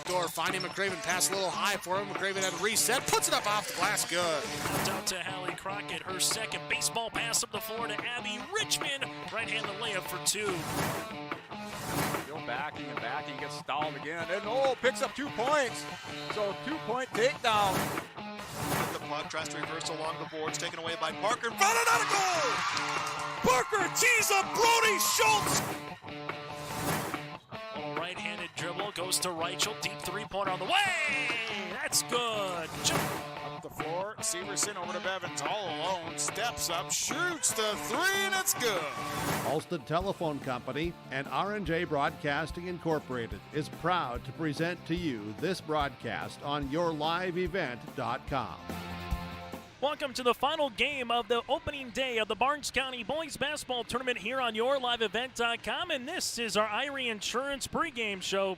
backdoor, finding McCraven, pass a little high for him. McCraven had a reset, puts it up off the glass, good. Out to Hallie Crockett, her second baseball pass up the floor to Abby Richmond. Right-handed layup for two. Go backing and backing, gets stalled again, and picks up 2 points. So 2-point takedown. The puck tries to reverse along the boards, taken away by Parker. Followed out a goal! Parker tees up Brody Schultz! Little right-handed dribble, goes to Reichel, deep three-pointer on the way! That's good. Up the floor, Severson over to Bevins, all alone, steps up, shoots the three, and it's good. Ulstead Telephone Company and R&J Broadcasting Incorporated is proud to present to you this broadcast on yourliveevent.com. Welcome to the final game of the opening day of the Barnes County Boys Basketball Tournament here on yourliveevent.com, and this is our Irie Insurance pregame show.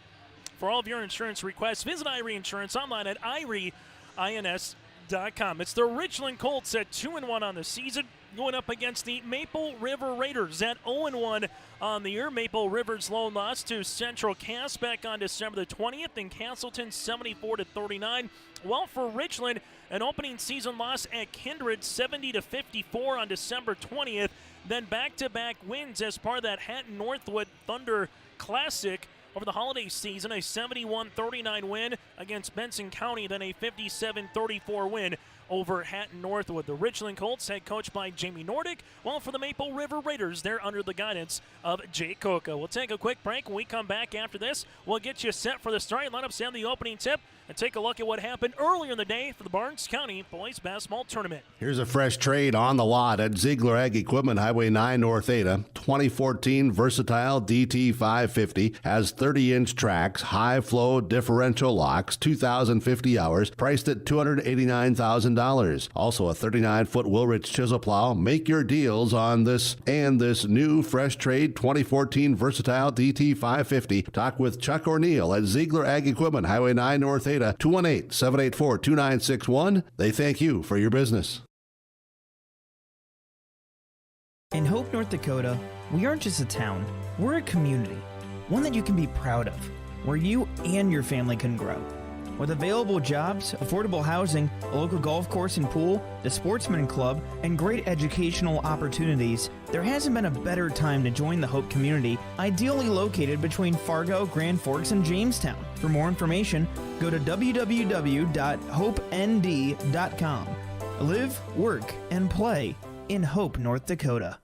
For all of your insurance requests, visit Irie Insurance online at irieins.com. It's the Richland Colts at 2-1 on the season, going up against the Maple River Raiders at 0-1 on the year. Maple River's lone loss to Central Cass back on December the 20th, and Castleton 74-39. Well, for Richland, an opening season loss at Kindred 70-54 on December 20th, then back-to-back wins as part of that Hatton Northwood Thunder Classic over the holiday season, a 71-39 win against Benson County, then a 57-34 win over Hatton Northwood. The Richland Colts, head coached by Jamie Nordick, while for the Maple River Raiders, they're under the guidance of Jay Coca. We'll take a quick break. When we come back after this, we'll get you set for the starting lineups and the opening tip, and take a look at what happened earlier in the day for the Barnes County Boys Basketball Tournament. Here's a fresh trade on the lot at Ziegler Ag Equipment, Highway 9 North Ada. 2014 Versatile DT 550 has 30-inch tracks, high-flow differential locks, 2,050 hours, priced at $289,000. Also a 39-foot Wilrich chisel plow. Make your deals on this and this new fresh trade 2014 Versatile DT 550. Talk with Chuck O'Neill at Ziegler Ag Equipment, Highway 9 North Ada, 218-784-2961. They thank you for your business. In Hope, North Dakota, we aren't just a town, we're a community, one that you can be proud of, where you and your family can grow. With available jobs, affordable housing, a local golf course and pool, the Sportsman Club, and great educational opportunities, there hasn't been a better time to join the Hope community, ideally located between Fargo, Grand Forks, and Jamestown. For more information, go to www.hopend.com. Live, work, and play in Hope, North Dakota.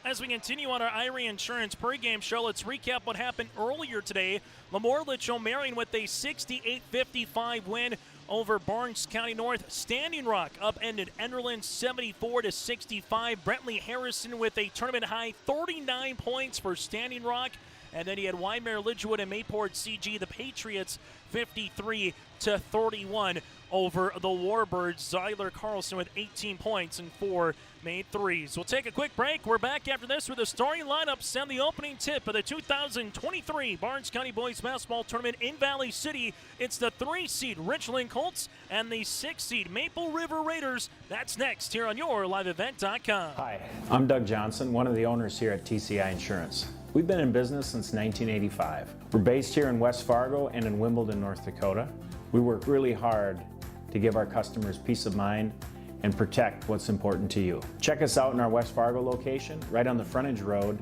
As we continue on our Irie Insurance pregame show, let's recap what happened earlier today. Lamorlich O'Marion with a 68-55 win over Barnes County North. Standing Rock upended Enderlin 74-65. Brentley Harrison with a tournament high 39 points for Standing Rock. And then he had Wymer Lidgewood and Mayport CG, the Patriots, 53-31 over the Warbirds. Zyler Carlson with 18 points and 4 made threes. We'll take a quick break. We're back after this with the starting lineups and the opening tip of the 2023 Barnes County Boys Basketball Tournament in Valley City. It's the 3-seed Richland Colts and the 6-seed Maple River Raiders. That's next here on yourliveevent.com. Hi, I'm Doug Johnson, one of the owners here at TCI Insurance. We've been in business since 1985. We're based here in West Fargo and in Wimbledon, North Dakota. We work really hard to give our customers peace of mind and protect what's important to you. Check us out in our West Fargo location, right on the frontage road,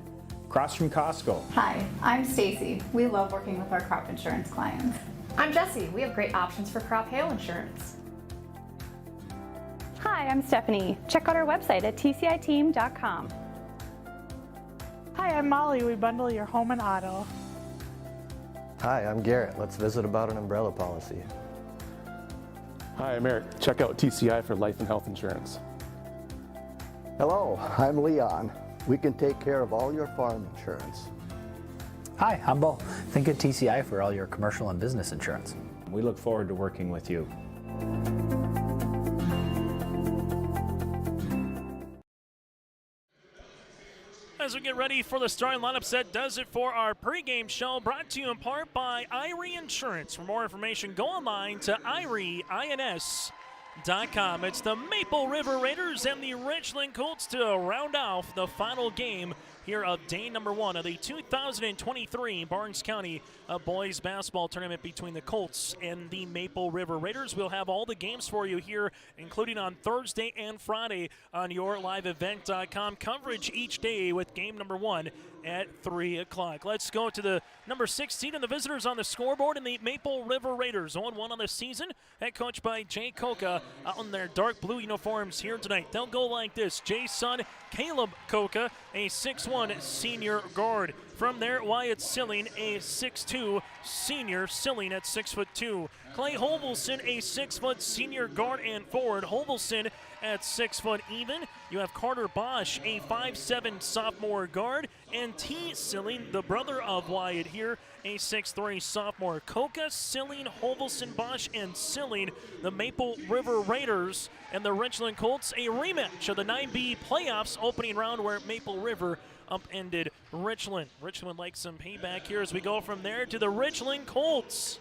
across from Costco. Hi, I'm Stacy. We love working with our crop insurance clients. I'm Jessie. We have great options for crop hail insurance. Hi, I'm Stephanie. Check out our website at tciteam.com. Hi, I'm Molly. We bundle your home and auto. Hi, I'm Garrett. Let's visit about an umbrella policy. Hi, I'm Eric. Check out TCI for life and health insurance. Hello, I'm Leon. We can take care of all your farm insurance. Hi, I'm Bo. Think of TCI for all your commercial and business insurance. We look forward to working with you. As we get ready for the starting lineup, that does it for our pregame show, brought to you in part by Irie Insurance. For more information, go online to irieins.com. It's the Maple River Raiders and the Richland Colts to round off the final game here here of day number 1 of the 2023 Barnes County Boys Basketball Tournament between the Colts and the Maple River Raiders. We'll have all the games for you here, including on Thursday and Friday on your liveevent.com coverage each day with game number 1 at 3 o'clock. Let's go to the number 16 and the visitors on the scoreboard in the Maple River Raiders. 0-1 on the season, head coach by Jay Coca out in their dark blue uniforms here tonight. They'll go like this. Jay's son, Caleb Coca, a 6'1 senior guard. From there, Wyatt Silling, a 6'2 senior, Silling at 6'2. Clay Hovelson, a 6' senior guard and forward. Hovelson at 6 foot even. You have Carter Bosch, a 5'7 sophomore guard, and T. Silling, the brother of Wyatt here, a 6'3 sophomore. Coca, Silling, Hovelson, Bosch, and Silling, the Maple River Raiders and the Richland Colts, a rematch of the 9B playoffs opening round where Maple River upended Richland. Richland likes some payback here as we go from there to the Richland Colts.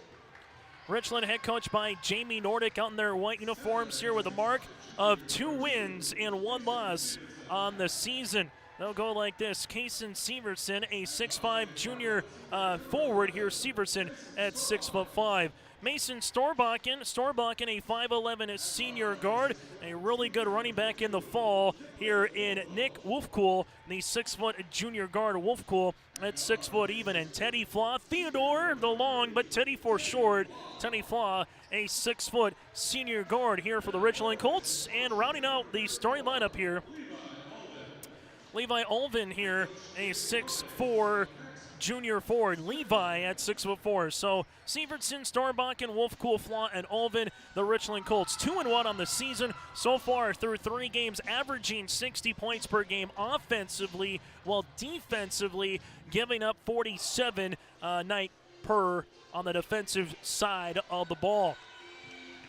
Richland head coach by Jamie Nordick out in their white uniforms here with a mark of 2 wins and 1 loss on the season. They'll go like this. Kaysen Severson, a 6'5 junior forward here. Severson at 6'5". Mason Storbakken a 5'11 senior guard, a really good running back in the fall here in Nick Wolfcool, the 6 foot junior guard Wolfcool at 6 foot even. And Teddy Flaw, Theodore, the long but Teddy for short. Teddy Flaw, a 6 foot senior guard here for the Richland Colts. And rounding out the starting lineup here, Levi Olvin here, a 6'4 junior forward. Levi at 6'4". So Severson, Starbuck, and Wolfcool, Flaw, and Olvin, the Richland Colts. 2-1 on the season so far through 3 games, averaging 60 points per game offensively, while defensively giving up 47 night per on the defensive side of the ball.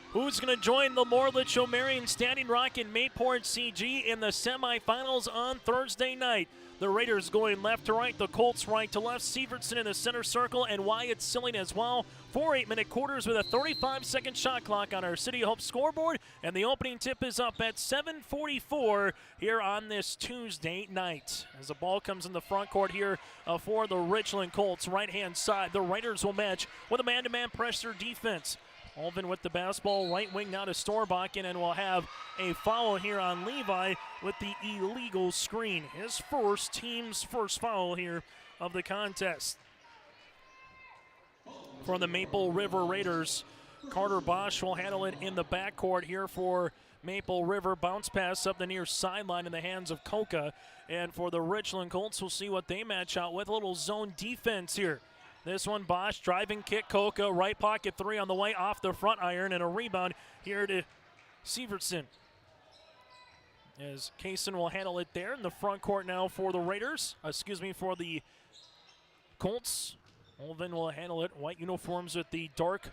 Who's going to join the Morlitz, O'Marion, Standing Rock, and Mayport CG in the semifinals on Thursday night? The Raiders going left to right, the Colts right to left. Severson in the center circle, and Wyatt Silling as well. 4 8-minute quarters with a 35-second shot clock on our City Hope scoreboard, and the opening tip is up at 7:44 here on this Tuesday night. As the ball comes in the front court here for the Richland Colts, right-hand side, the Raiders will match with a man-to-man pressure defense. Olvin with the basketball, right wing now to Storbakken, and we'll have a foul here on Levi with the illegal screen. His team's first foul here of the contest. For the Maple River Raiders, Carter Bosch will handle it in the backcourt here for Maple River. Bounce pass up the near sideline in the hands of Coca. And for the Richland Colts, we'll see what they match out with. A little zone defense here. This one, Bosch, driving kick, Coca, right pocket 3 on the way, off the front iron, and a rebound here to Severson. As Kaysen will handle it there in the front court now for the Raiders, for the Colts. Olvin will handle it, white uniforms with the dark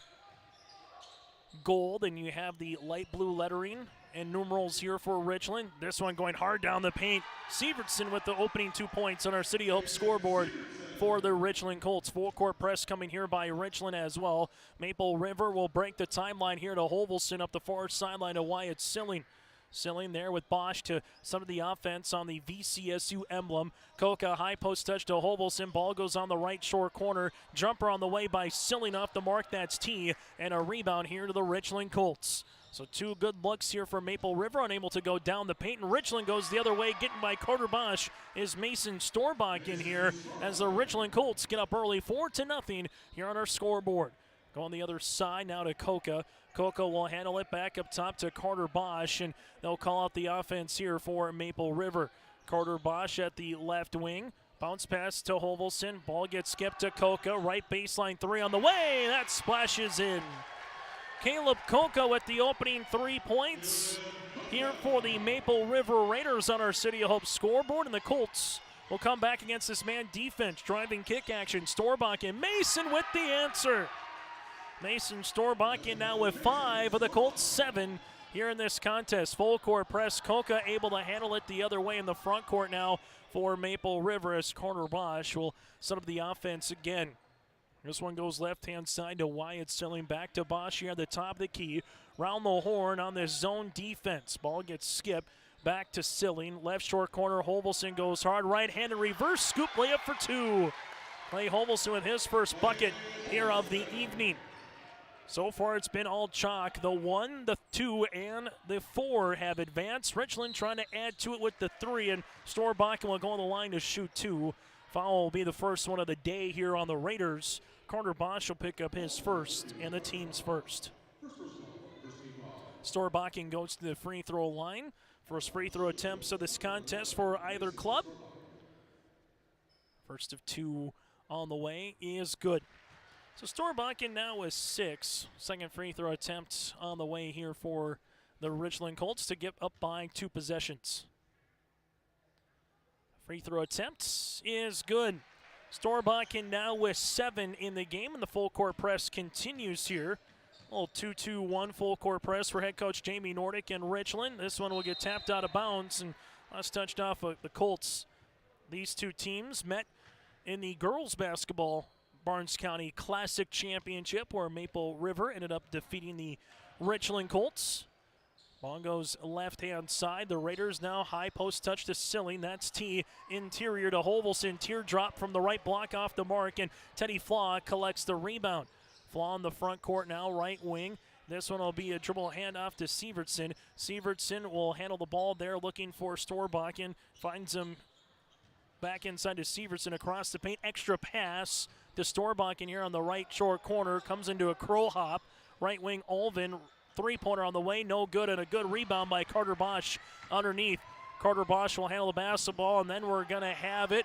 gold, and you have the light blue lettering and numerals here for Richland. This one going hard down the paint. Severson with the opening 2 points on our City Hope scoreboard for the Richland Colts. Full court press coming here by Richland as well. Maple River will break the timeline here to Hovelson up the far sideline to Wyatt Silling. Silling there with Bosch to some of the offense on the VCSU emblem. Coca, high post touch to Hovelson. Ball goes on the right short corner. Jumper on the way by Silling off the mark. That's T. And a rebound here to the Richland Colts. So 2 good looks here for Maple River, unable to go down the paint. And Richland goes the other way, getting by Carter Bosch is Mason Storbakken in here as the Richland Colts get up early 4-0 here on our scoreboard. Going the other side now to Coca. Coca will handle it back up top to Carter Bosch, and they'll call out the offense here for Maple River. Carter Bosch at the left wing. Bounce pass to Hovelson. Ball gets skipped to Coca. Right baseline 3 on the way. That splashes in. Caleb Coca with the opening 3 points here for the Maple River Raiders on our City of Hope scoreboard, and the Colts will come back against this man defense. Driving kick action. Storbakken. Mason with the answer. Mason Storbakken now with 5 of the Colts 7 here in this contest. Full court press. Coca able to handle it the other way in the front court now for Maple River as Carter Bosch will set up the offense again. This one goes left-hand side to Wyatt Silling. Back to Bosch here at the top of the key. Round the horn on this zone defense. Ball gets skipped Back to Silling. Left short corner. Hovelson goes hard. Right-handed reverse scoop layup for two. Clay Hovelson with his first bucket here of the evening. So far, it's been all chalk. The 1, the 2, and the 4 have advanced. Richland trying to add to it with the 3, and Storbakken will go on the line to shoot 2. Foul will be the first one of the day here on the Raiders. Carter Bosch will pick up his first and the team's first. Storbakken goes to the free throw line. First free throw attempts of this contest for either club. First of 2 on the way is good. So Storbakken now with 6. Second free throw attempt on the way here for the Richland Colts to get up by 2 possessions. Free throw attempt is good. Storbakken now with 7 in the game, and the full court press continues here. A little 2-2-1 full court press for head coach Jamie Nordick and Richland. This one will get tapped out of bounds, and last touched off of the Colts. These two teams met in the girls basketball Barnes County Classic Championship, where Maple River ended up defeating the Richland Colts. Ball goes left-hand side. The Raiders now high post touch to Silling. That's T interior to Hovelson. Teardrop from the right block off the mark, and Teddy Flaw collects the rebound. Flaw in the front court now, right wing. This one will be a dribble handoff to Sievertson. Sievertson will handle the ball there, looking for Storbakken. Finds him back inside to Sievertson across the paint. Extra pass to Storbakken here on the right short corner. Comes into a crow hop. Right wing Olvin. Three-pointer on the way. No good, and a good rebound by Carter Bosch underneath. Carter Bosch will handle the basketball, and then we're going to have it.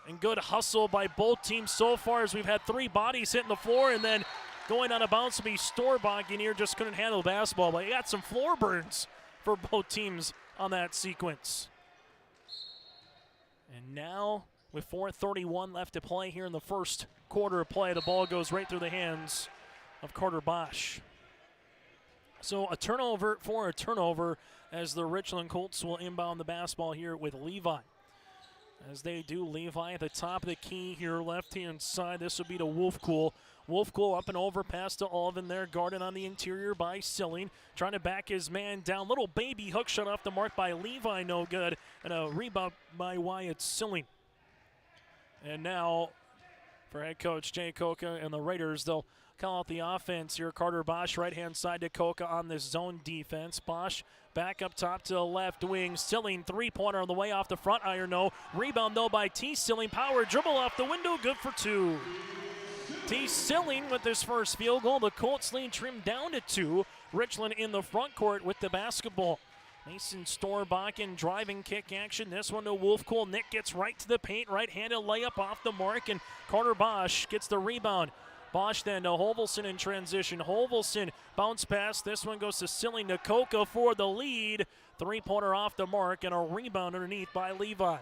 And good hustle by both teams so far, as we've had 3 bodies hitting the floor, and then going on a bounce will be Storbakken here. Just couldn't handle the basketball, but he got some floor burns for both teams on that sequence. And now, with 4:31 left to play here in the first quarter of play, the ball goes right through the hands of Carter Bosch. So a turnover for a turnover, as the Richland Colts will inbound the basketball here with Levi. As they do, Levi at the top of the key here, left-hand side. This will be to Wolfcool. Wolfcool up and over, pass to Alvin there, guarded on the interior by Silling. Trying to back his man down. Little baby hook shot off the mark by Levi, no good. And a rebound by Wyatt Silling. And now, for head coach Jay Koka and the Raiders, they'll call out the offense here. Carter Bosch, right-hand side to Koka on this zone defense. Bosch back up top to the left wing. Silling, three-pointer on the way off the front iron, no. Rebound, though, by T. Silling. Power dribble off the window, good for 2. T. Silling with his first field goal. The Colts lead trimmed down to 2. Richland in the front court with the basketball. Mason Storbakken driving kick action. This one to Wolfcool. Nick gets right to the paint. Right-handed layup off the mark, and Carter Bosch gets the rebound. Bosch then to Hovelson in transition. Hovelson bounce pass. This one goes to Silling to Koka for the lead. Three-pointer off the mark, and a rebound underneath by Levi.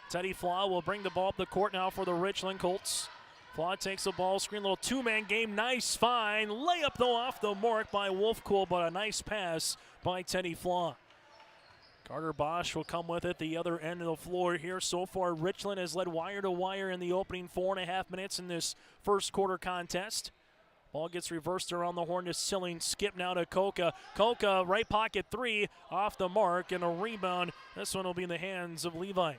Teddy Flaw will bring the ball up the court now for the Richland Colts. Flaw takes the ball screen, little two-man game. Nice find. Layup, though, off the mark by Wolfcool, but a nice pass by Teddy Flaw. Carter Bosch will come with it the other end of the floor here. So far, Richland has led wire to wire in the opening 4.5 minutes in this first quarter contest. Ball gets reversed around the horn to Silling. Skip now to Koka. Koka, right pocket 3, off the mark, and a rebound. This one will be in the hands of Levi.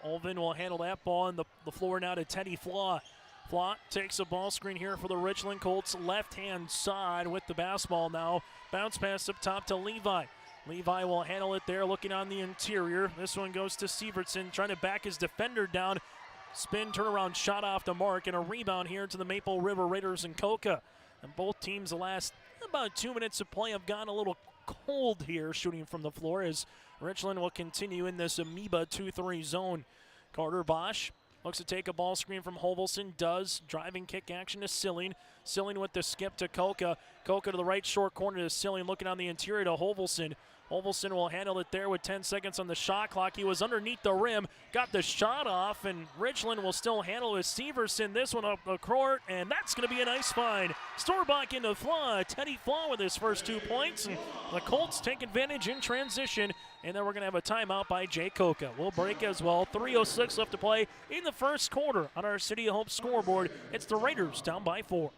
Olvin will handle that ball, and the floor now to Teddy Flaw. Flaw takes a ball screen here for the Richland Colts, left-hand side with the basketball now. Bounce pass up top to Levi. Levi will handle it there, looking on the interior. This one goes to Sievertson, trying to back his defender down. Spin, turnaround shot off the mark, and a rebound here to the Maple River Raiders and Koka. And both teams the last about 2 minutes of play have gone a little cold here, shooting from the floor, as Richland will continue in this amoeba 2-3 zone. Carter Bosch looks to take a ball screen from Hovelson. Does. Driving kick action to Silling. Silling with the skip to Koka. Koka to the right short corner to Silling, looking on the interior to Hovelson. Hovelson will handle it there with 10 seconds on the shot clock. He was underneath the rim, got the shot off, and Richland will still handle with Sievertson. This one up the court, and that's going to be a nice find. Storbakken to Flaw. Teddy Flaw with his first 2 points, and the Colts take advantage in transition, and then we're going to have a timeout by Jay Koka. We'll break as well. 3:06 left to play in the first quarter on our City of Hope scoreboard. It's the Raiders down by 4.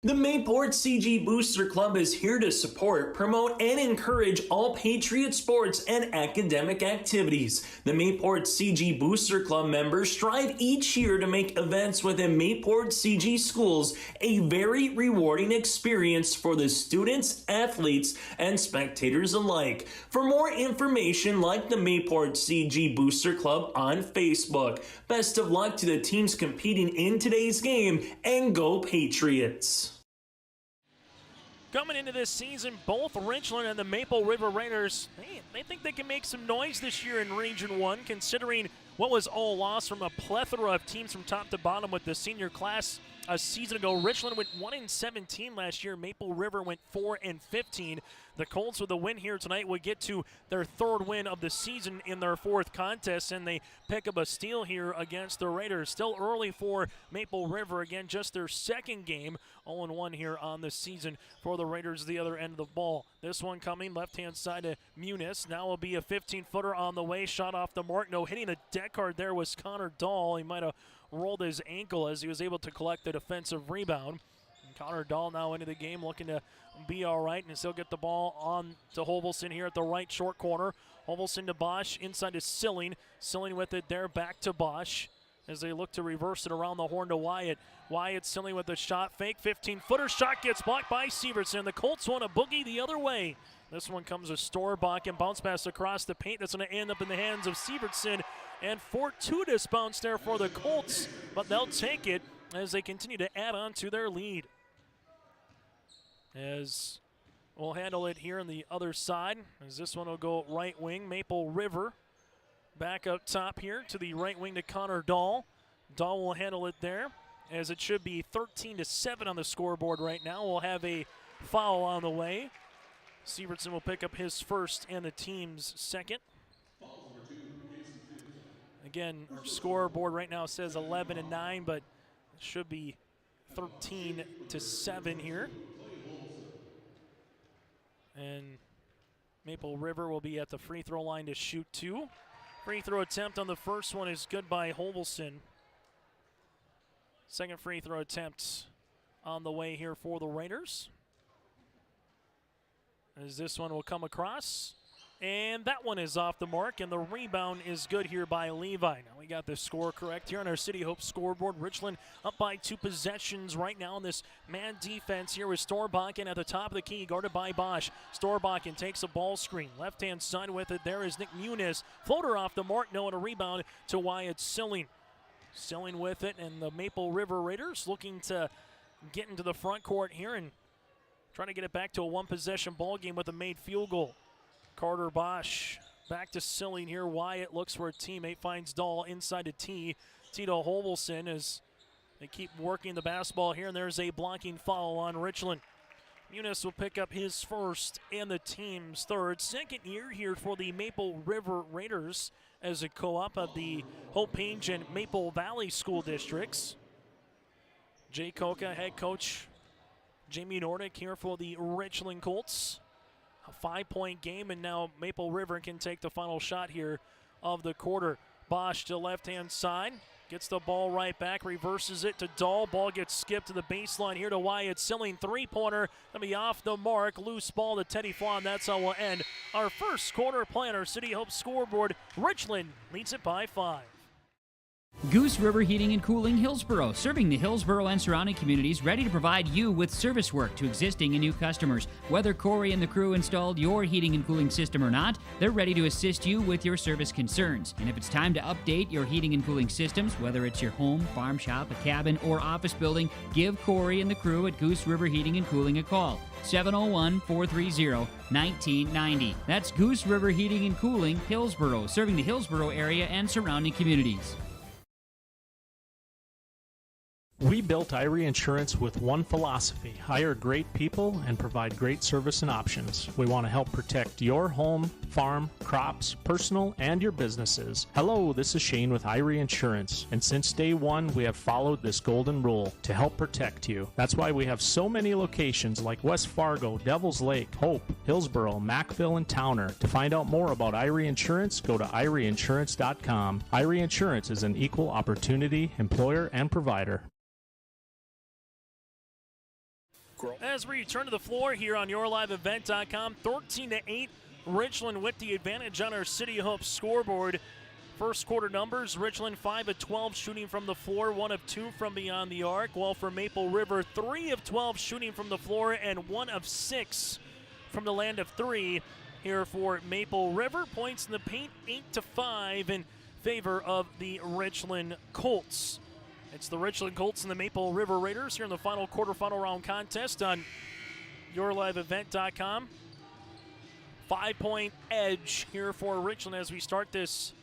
The Mayport CG Booster Club is here to support, promote, and encourage all Patriot sports and academic activities. The Mayport CG Booster Club members strive each year to make events within Mayport CG schools a very rewarding experience for the students, athletes, and spectators alike. For more information, like the Mayport CG Booster Club on Facebook. Best of luck to the teams competing in today's game, and go Patriots! Coming into this season, both Richland and the Maple River Raiders, they think they can make some noise this year in Region 1, considering what was all lost from a plethora of teams from top to bottom with the senior class a season ago. Richland went 1-17 last year. Maple River went 4-15. The Colts with a win here tonight would get to their third win of the season in their fourth contest, and they pick up a steal here against the Raiders. Still early for Maple River. Again, just their second game, 0-1 here on the season for the Raiders, the other end of the ball. This one coming left-hand side to Muniz. Now will be a 15-footer on the way. Shot off the mark. No, hitting the deck card there was Connor Dahl. He might have rolled his ankle as he was able to collect the defensive rebound. And Connor Dahl now into the game looking to be all right, and still get the ball on to Hovelson here at the right short corner. Hovelson to Bosch, inside to Silling. Silling with it there, back to Bosch as they look to reverse it around the horn to Wyatt. Wyatt Silling with a shot fake, 15-footer shot gets blocked by Severson. The Colts want a boogie the other way. This one comes with Storbach and bounce pass across the paint. That's going to end up in the hands of Severson. And fortuitous bounce there for the Colts, but they'll take it as they continue to add on to their lead. As we'll handle it here on the other side, as this one will go right wing. Maple River back up top here to the right wing to Connor Dahl. Dahl will handle it there, as it should be 13-7 on the scoreboard right now. We'll have a foul on the way. Severson will pick up his first and the team's second. Again, our scoreboard right now says 11-9, but it should be 13-7 here. And Maple River will be at the free throw line to shoot two. Free throw attempt on the first one is good by Hovelson. Second free throw attempt on the way here for the Raiders. As this one will come across. And that one is off the mark, and the rebound is good here by Levi. Now we got the score correct here on our City Hope scoreboard. Richland up by 2 possessions right now in this man defense here with Storbakken at the top of the key, guarded by Bosch. Storbakken takes a ball screen. Left-hand side with it. There is Nick Muniz. Floater off the mark, no, and a rebound to Wyatt Silling. Silling with it, and the Maple River Raiders looking to get into the front court here and trying to get it back to a one-possession ball game with a made field goal. Carter Bosch back to Silling here. Wyatt looks for a teammate, finds Dahl inside to Tito Hovelson as they keep working the basketball here, and there's a blocking foul on Richland. Muniz will pick up his first and the team's third. Second year here for the Maple River Raiders as a co-op of the Hope Page and Maple Valley School Districts. Jay Koka, head coach. Jamie Nordick here for the Richland Colts. A 5-point game, and now Maple River can take the final shot here of the quarter. Bosch to left-hand side. Gets the ball right back, reverses it to Dahl. Ball gets skipped to the baseline here to Wyatt Silling. Three-pointer, going to be off the mark. Loose ball to Teddy Flan. That's how we'll end our first quarter play on our City Hope scoreboard. Richland leads it by 5. Goose River Heating and Cooling, Hillsboro, serving the Hillsboro and surrounding communities, ready to provide you with service work to existing and new customers. Whether Corey and the crew installed your heating and cooling system or not, they're ready to assist you with your service concerns. And if it's time to update your heating and cooling systems, whether it's your home, farm shop, a cabin, or office building, give Corey and the crew at Goose River Heating and Cooling a call. 701-430-1990. That's Goose River Heating and Cooling, Hillsboro, serving the Hillsboro area and surrounding communities. We built Irie Insurance with one philosophy: hire great people and provide great service and options. We want to help protect your home, farm, crops, personal, and your businesses. Hello, this is Shane with Irie Insurance, and since day one, we have followed this golden rule to help protect you. That's why we have so many locations like West Fargo, Devils Lake, Hope, Hillsboro, Mackville, and Towner. To find out more about Irie Insurance, go to IrieInsurance.com. Irie Insurance is an equal opportunity employer and provider. As we return to the floor here on YourLiveEvent.com, 13-8, Richland with the advantage on our City of Hope scoreboard. First quarter numbers, Richland 5 of 12 shooting from the floor, 1 of 2 from beyond the arc, while for Maple River, 3 of 12 shooting from the floor and 1 of 6 from the land of 3. Here for Maple River, points in the paint 8-5 in favor of the Richland Colts. It's the Richland Colts and the Maple River Raiders here in the final quarterfinal round contest on YourLiveEvent.com. 5-point edge here for Richland as we start this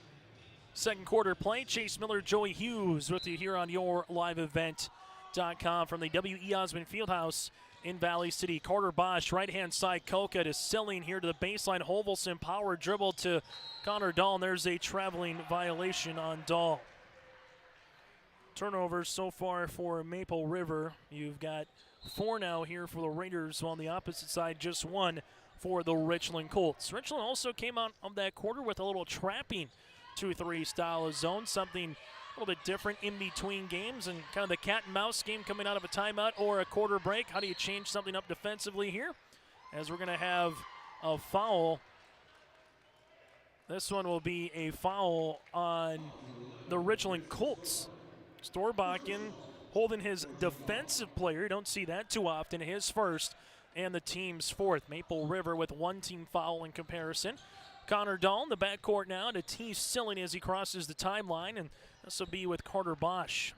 second quarter play. Chase Miller, Joey Hughes with you here on YourLiveEvent.com from the W.E. Osmond Fieldhouse in Valley City. Carter Bosch, right-hand side, Koka to Silling here to the baseline. Holvelson, power dribble to Connor Dahl, and there's a traveling violation on Dahl. Turnovers so far for Maple River. You've got 4 now here for the Raiders, while on the opposite side, just 1 for the Richland Colts. Richland also came out of that quarter with a little trapping 2-3 style of zone, something a little bit different in between games, and kind of the cat and mouse game coming out of a timeout or a quarter break. How do you change something up defensively here? As we're going to have a foul. This one will be a foul on the Richland Colts. Storbakken holding his defensive player. You don't see that too often. His first and the team's fourth. Maple River with 1 team foul in comparison. Connor Dahl in the backcourt now to T. Silling as he crosses the timeline, and this will be with Carter Bosch.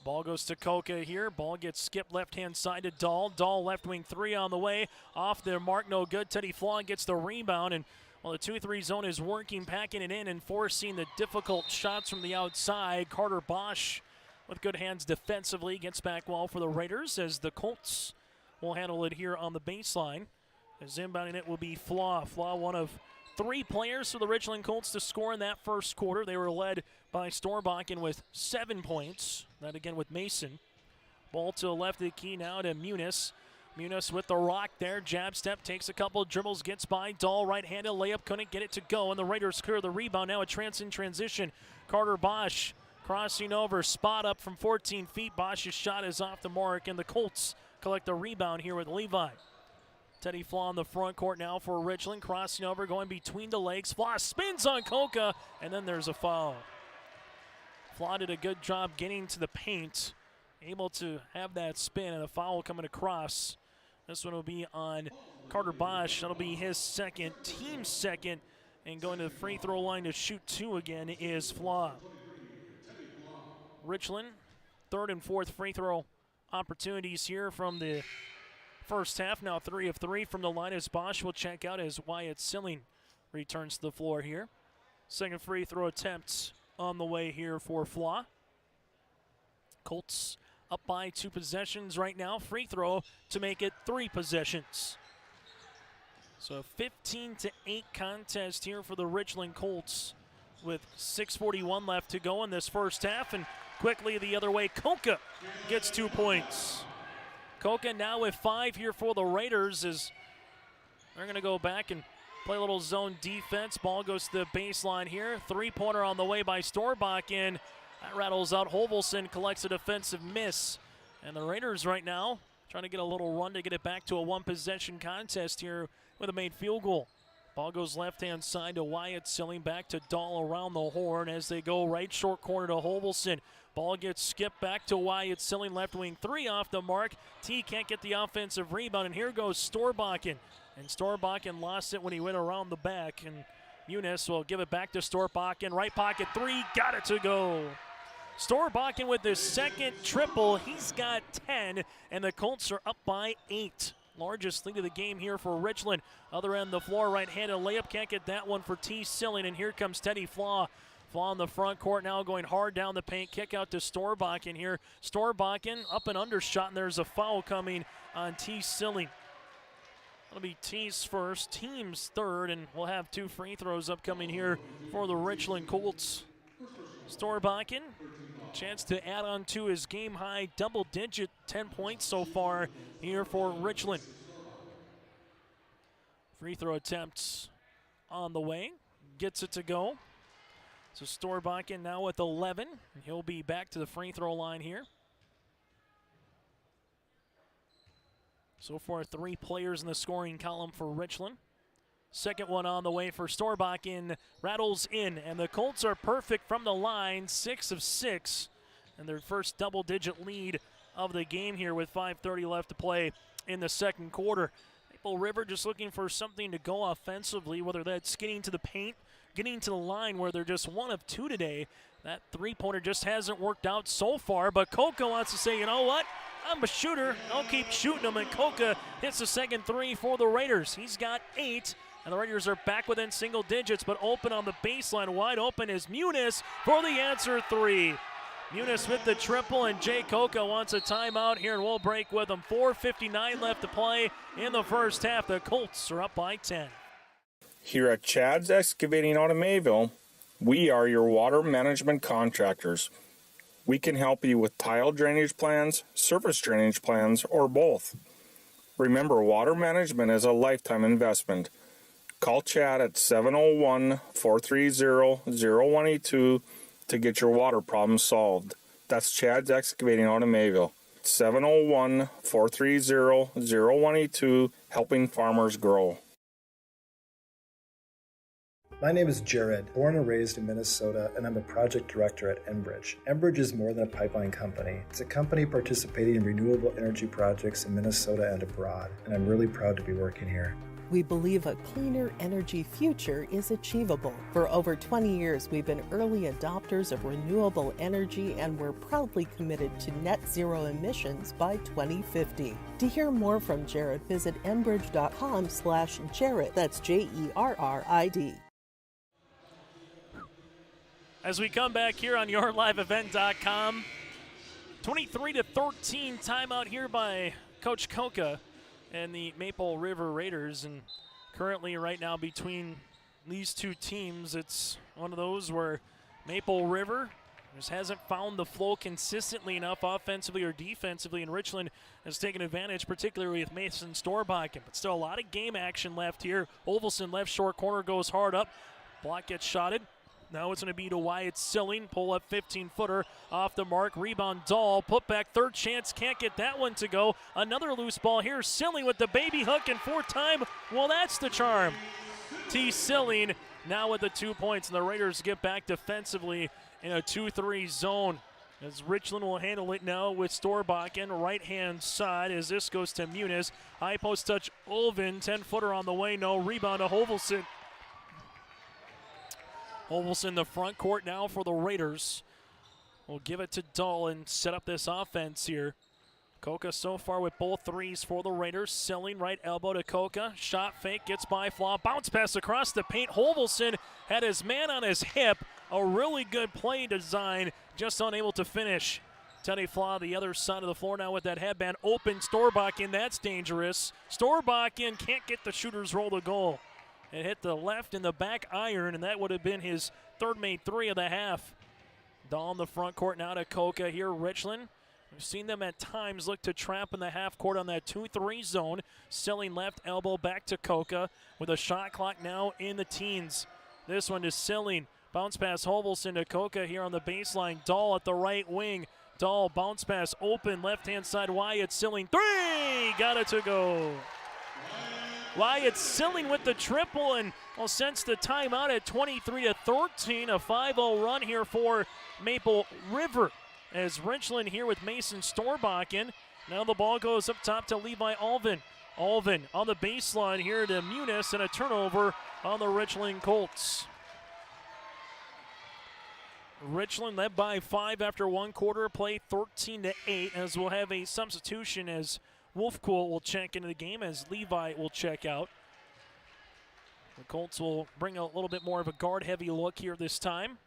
Ball goes to Koka here. Ball gets skipped left-hand side to Dahl. Dahl left wing 3 on the way. Off the mark, no good. Teddy Flaw gets the rebound, and while the 2-3 zone is working, packing it in and forcing the difficult shots from the outside, Carter Bosch with good hands defensively gets back well for the Raiders as the Colts will handle it here on the baseline. As inbounding it will be Flaw. Flaw, one of 3 players for the Richland Colts to score in that first quarter. They were led by Storbakken with 7 points. That again with Mason. Ball to the left of the key now to Muniz. Muniz with the rock there. Jab step, takes a couple dribbles, gets by. Dahl right-handed layup, couldn't get it to go, and the Raiders clear the rebound. Now a in transition. Carter Bosch crossing over, spot up from 14 feet. Bosch's shot is off the mark, and the Colts collect the rebound here with Levi. Teddy Flaw in the front court now for Richland, crossing over, going between the legs. Flaw spins on Koka, and then there's a foul. Flaw did a good job getting to the paint, able to have that spin, and a foul coming across. This one will be on Carter Bosch. That'll be his second, team second, and going to the free throw line to shoot 2 again is Flaw. Richland, 3rd and 4th free throw opportunities here from the first half. Now 3 of 3 from the line as Bosch will check out as Wyatt Silling returns to the floor here. Second free throw attempt on the way here for Flaw. Colts up by 2 possessions right now. Free throw to make it 3 possessions. So a 15-8 contest here for the Richland Colts with 6:41 left to go in this first half. And quickly the other way, Koka gets 2 points. Koka now with 5 here for the Raiders as they're going to go back and play a little zone defense. Ball goes to the baseline here. 3-pointer on the way by Storbakken. That rattles out. Holvelson collects a defensive miss. And the Raiders right now trying to get a little run to get it back to a 1-possession contest here with a made field goal. Ball goes left-hand side to Wyatt Silling, back to Dahl around the horn as they go right short corner to Holvelson. Ball gets skipped back to Wyatt Silling, left wing 3 off the mark. T can't get the offensive rebound, and here goes Storbakken. And Storbakken lost it when he went around the back, and Muniz will give it back to Storbakken. Right pocket 3, got it to go. Storbakken with his second triple. He's got 10, and the Colts are up by 8. Largest lead of the game here for Richland. Other end of the floor, right-handed layup. Can't get that one for T. Silling, and here comes Teddy Flaw. Flaw in the front court now going hard down the paint. Kick out to Storbakken here. Storbakken up and undershot, and there's a foul coming on T. Silling. That'll be T's first, team's third, and we'll have 2 free throws upcoming here for the Richland Colts. Storbakken, chance to add on to his game-high double-digit 10 points so far here for Richland. Free throw attempts on the way. Gets it to go. So Storbakken now with 11. He'll be back to the free throw line here. So far, 3 players in the scoring column for Richland. Second one on the way for Storbakken, rattles in, and the Colts are perfect from the line, 6 of 6, and their first double-digit lead of the game here with 5:30 left to play in the second quarter. Maple River just looking for something to go offensively, whether that's getting to the paint, getting to the line where they're just 1 of 2 today. That three-pointer just hasn't worked out so far, but Coca wants to say, you know what? I'm a shooter. I'll keep shooting them, and Coca hits the second 3 for the Raiders. He's got 8. And the Raiders are back within single digits, but open on the baseline. Wide open is Muniz for the answer 3. Muniz with the triple, and Jay Coca wants a timeout here, and we'll break with him. 4:59 left to play in the first half. The Colts are up by 10. Here at Chad's Excavating out of Mayville, we are your water management contractors. We can help you with tile drainage plans, surface drainage plans, or both. Remember, water management is a lifetime investment. Call Chad at 701-430-0182 to get your water problems solved. That's Chad's Excavating out of Mayville. 701-430-0182, helping farmers grow. My name is Jared, born and raised in Minnesota, and I'm a project director at Enbridge. Enbridge is more than a pipeline company. It's a company participating in renewable energy projects in Minnesota and abroad, and I'm really proud to be working here. We believe a cleaner energy future is achievable. For over 20 years, we've been early adopters of renewable energy, and we're proudly committed to net zero emissions by 2050. To hear more from Jared, visit enbridge.com/Jared. That's JERRID. As we come back here on yourliveevent.com, 23-13 timeout here by Coach Coca and the Maple River Raiders. And currently right now between these two teams, it's one of those where Maple River just hasn't found the flow consistently enough offensively or defensively, and Richland has taken advantage, particularly with Mason Storbakken. But still a lot of game action left here. Olvelson left short corner goes hard up. Block gets shotted. Now it's going to be to Wyatt Silling. Pull up 15-footer off the mark. Rebound Dahl. Put back third chance. Can't get that one to go. Another loose ball here. Silling with the baby hook and fourth time. Well, that's the charm. T. Silling now with the 2 points. And the Raiders get back defensively in a 2-3 zone. As Richland will handle it now with Storbakken. Right-hand side as this goes to Muniz. High post touch Olvin. 10-footer on the way. No rebound to Hovelson. Olvelson the front court now for the Raiders. We'll give it to Dahl and set up this offense here. Coca so far with both threes for the Raiders. Silling right elbow to Coca. Shot fake, gets by Flaw. Bounce pass across the paint. Hovelson had his man on his hip. A really good play design, just unable to finish. Teddy Flaw the other side of the floor now with that headband. Open Storbakken, that's dangerous. Storbakken can't get the shooter's roll to goal. It hit the left in the back iron, and that would have been his third made 3 of the half. Dahl in the front court now to Coca here, Richland. We've seen them at times look to trap in the half court on that 2-3 zone. Silling left elbow back to Coca with a shot clock now in the teens. This one to Silling. Bounce pass Hovelson to Coca here on the baseline. Dahl at the right wing. Dahl bounce pass open left-hand side. Wyatt Silling 3! Got it to go. Wyatt Silling with the triple, and will sense the timeout at 23-13. A 5-0 run here for Maple River. As Richland here with Mason Storbakken. Now the ball goes up top to Levi Alvin. Alvin on the baseline here to Muniz, and a turnover on the Richland Colts. Richland led by 5 after one quarter play, 13-8, as we'll have a substitution as Wolfcool will check into the game as Levi will check out. The Colts will bring a little bit more of a guard-heavy look here this time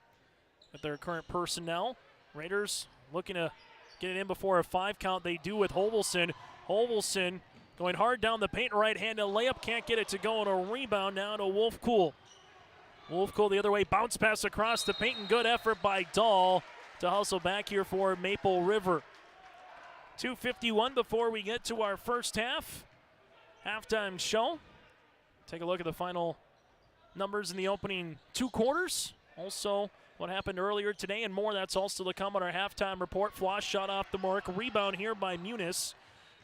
with their current personnel. Raiders looking to get it in before a 5 count. They do with Hovelson. Hovelson going hard down the paint, right-handed layup. Can't get it to go on a rebound now to Wolfcool. Wolfcool the other way. Bounce pass across the paint, and good effort by Dahl to hustle back here for Maple River. 2:51 before we get to our first half. Halftime show. Take a look at the final numbers in the opening 2 quarters. Also, what happened earlier today and more. That's also to come on our halftime report. Floss shot off the mark. Rebound here by Muniz.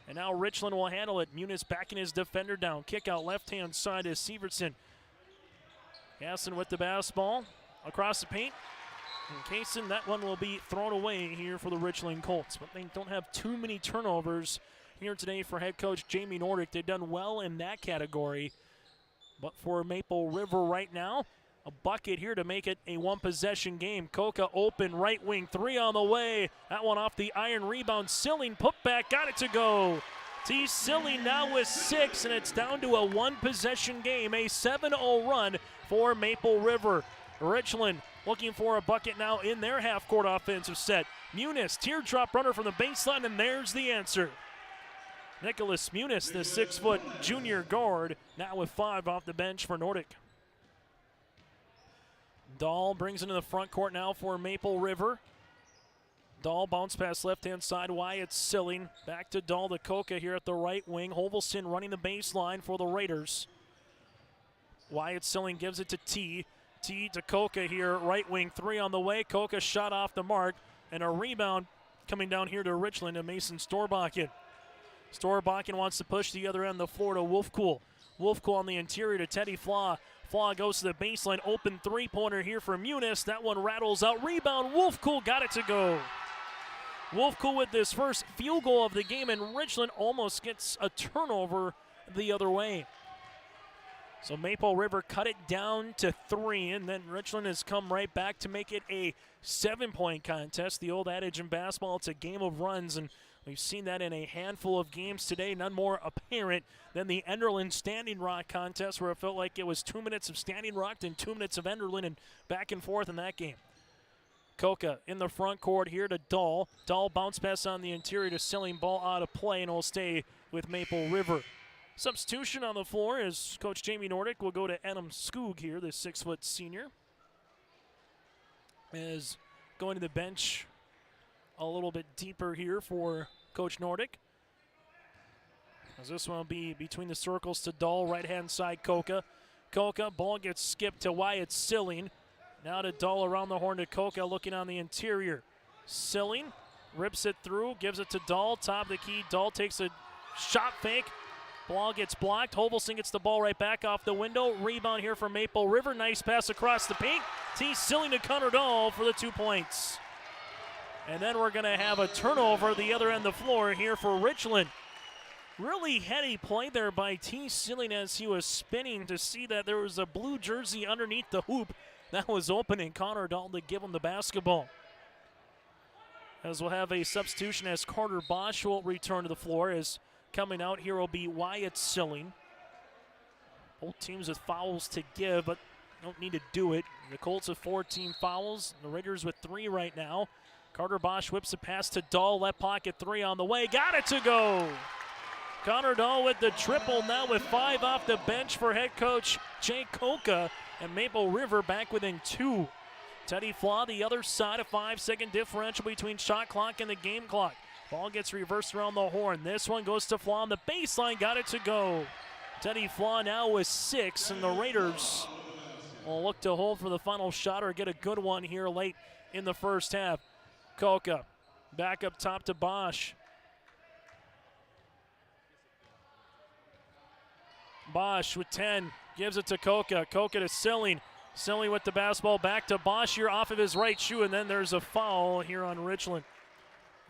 And now Richland will handle it. Muniz backing his defender down. Kick out left-hand side is Severson. Gasson with the basketball across the paint. And Kaysen, that one will be thrown away here for the Richland Colts. But they don't have too many turnovers here today for head coach Jamie Nordick. They've done well in that category. But for Maple River right now, a bucket here to make it a one-possession game. Coca open, right wing, three on the way. That one off the iron rebound. Silling, put back, got it to go. T. Silling now with 6, and it's down to a one-possession game. A 7-0 run for Maple River. Richland looking for a bucket now in their half-court offensive set. Muniz, teardrop runner from the baseline, and there's the answer. Nicholas Muniz, the 6-foot junior guard, now with 5 off the bench for Nordic. Dahl brings into the front court now for Maple River. Dahl bounce pass left-hand side. Wyatt Silling. Back to Dahl to Coca here at the right wing. Hovelson running the baseline for the Raiders. Wyatt Silling gives it to T. T to Coca here, right wing, 3 on the way. Coca shot off the mark, and a rebound coming down here to Richland and Mason Storbakken. Storbakken wants to push the other end of the floor to Wolfcool. Wolfcool on the interior to Teddy Flaw. Flaw goes to the baseline, open three-pointer here for Muniz. That one rattles out. Rebound, Wolfcool got it to go. Wolfcool with this first field goal of the game, and Richland almost gets a turnover the other way. So Maple River cut it down to 3, and then Richland has come right back to make it a 7-point contest. The old adage in basketball, it's a game of runs, and we've seen that in a handful of games today. None more apparent than the Enderlin Standing Rock contest, where it felt like it was 2 minutes of Standing Rock and 2 minutes of Enderlin, and back and forth in that game. Coca in the front court here to Dahl. Dahl bounce pass on the interior to Silling, ball out of play, and will stay with Maple River. Substitution on the floor as Coach Jamie Nordick will go to Adam Skoog here, the 6-foot senior. As going to the bench a little bit deeper here for Coach Nordick. As this one will be between the circles to Dahl, right-hand side Coca. Coca, ball gets skipped to Wyatt Silling. Now to Dahl around the horn to Coca, looking on the interior. Silling rips it through, gives it to Dahl, top of the key. Dahl takes a shot fake. Ball gets blocked. Hovelson gets the ball right back off the window. Rebound here for Maple River. Nice pass across the paint. T. Silling to Connor Dahl for the 2 points. And then we're going to have a turnover the other end of the floor here for Richland. Really heady play there by T. Silling as he was spinning to see that there was a blue jersey underneath the hoop that was open, and Connor Dahl to give him the basketball. As we'll have a substitution as Carter Bosch will return to the floor. As coming out here will be Wyatt Silling. Both teams with fouls to give, but don't need to do it. The Colts with 14 fouls. The Raiders with 3 right now. Carter Bosch whips a pass to Dahl. Left pocket 3 on the way. Got it to go. Connor Dahl with the triple now with 5 off the bench for head coach Jay Coca. And Maple River back within 2. Teddy Flaw, the other side, a 5-second differential between shot clock and the game clock. Ball gets reversed around the horn. This one goes to Flaw on the baseline. Got it to go. Teddy Flaw now with 6, and the Raiders will look to hold for the final shot or get a good one here late in the first half. Coca back up top to Bosch. Bosch with 10, gives it to Coca. Coca to Silling. Silling with the basketball back to Bosch here off of his right shoe, and then there's a foul here on Richland.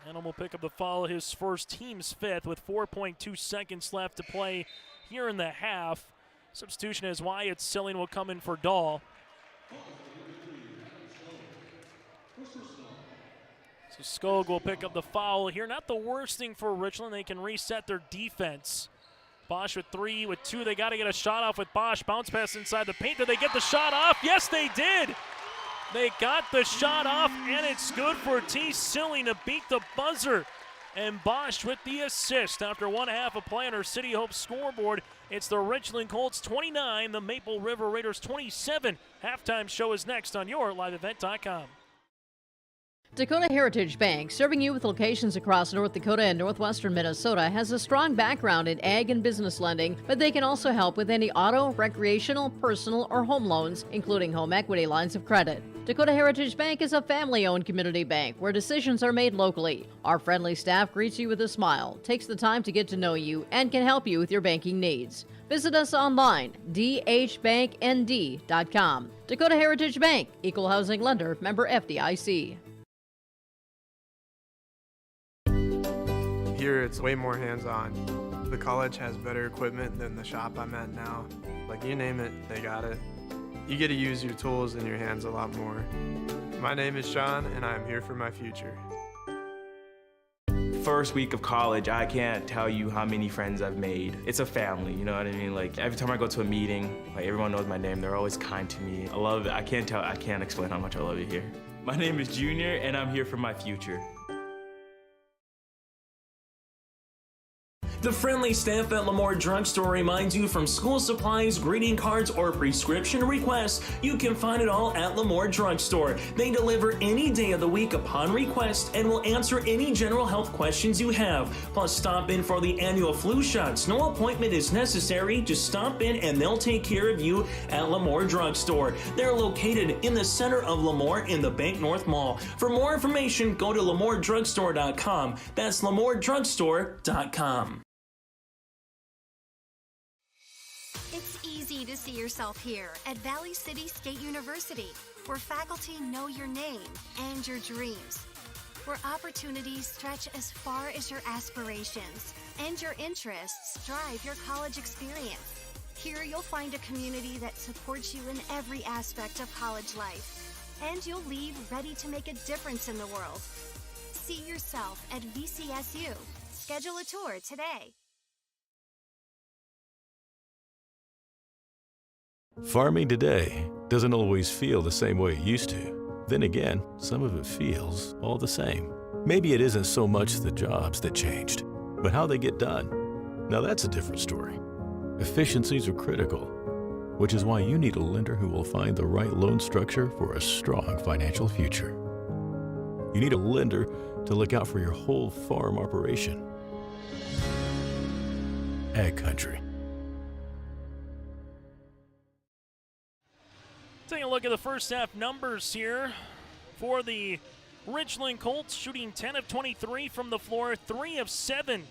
And will pick up the foul, his first, team's 5th, with 4.2 seconds left to play here in the half. Substitution as Wyatt Silling will come in for Dahl. So Skog will pick up the foul here. Not the worst thing for Richland. They can reset their defense. Bosch with 3, with 2. They got to get a shot off with Bosch. Bounce pass inside the paint. Did they get the shot off? Yes, they did. They got the shot off, and it's good for T. Silling to beat the buzzer. And Bosch with the assist after 1/2 of play on our City Hope scoreboard. It's the Richland Colts 29, the Maple River Raiders 27. Halftime show is next on your liveevent.com. Dakota Heritage Bank, serving you with locations across North Dakota and northwestern Minnesota, has a strong background in ag and business lending, but they can also help with any auto, recreational, personal, or home loans, including home equity lines of credit. Dakota Heritage Bank is a family-owned community bank where decisions are made locally. Our friendly staff greets you with a smile, takes the time to get to know you, and can help you with your banking needs. Visit us online, dhbanknd.com. Dakota Heritage Bank, Equal Housing Lender, member FDIC. Here it's way more hands-on. The college has better equipment than the shop I'm at now. Like, you name it, they got it. You get to use your tools and your hands a lot more. My name is Sean, and I'm here for my future. First week of college, I can't tell you how many friends I've made. It's a family, you know what I mean? Like, every time I go to a meeting, like, everyone knows my name. They're always kind to me. I love it. I can't explain how much I love it here. My name is Junior, and I'm here for my future. The friendly staff at Lamore Drugstore reminds you from school supplies, greeting cards, or prescription requests, you can find it all at Lamore Drugstore. They deliver any day of the week upon request and will answer any general health questions you have. Plus, stop in for the annual flu shots. No appointment is necessary. Just stop in and they'll take care of you at Lamore Drugstore. They're located in the center of Lamore in the Bank North Mall. For more information, go to lamoredrugstore.com. That's lamoredrugstore.com. It's easy to see yourself here at Valley City State University, where faculty know your name and your dreams, where opportunities stretch as far as your aspirations and your interests drive your college experience. Here you'll find a community that supports you in every aspect of college life, and you'll leave ready to make a difference in the world. See yourself at VCSU. Schedule a tour today. Farming today doesn't always feel the same way it used to. Then again, some of it feels all the same. Maybe it isn't so much the jobs that changed, but how they get done. Now that's a different story. Efficiencies are critical, which is why you need a lender who will find the right loan structure for a strong financial future. You need a lender to look out for your whole farm operation. Ag Country. Take a look at the first half numbers here for the Richland Colts, shooting 10 of 23 from the floor, 3 of 7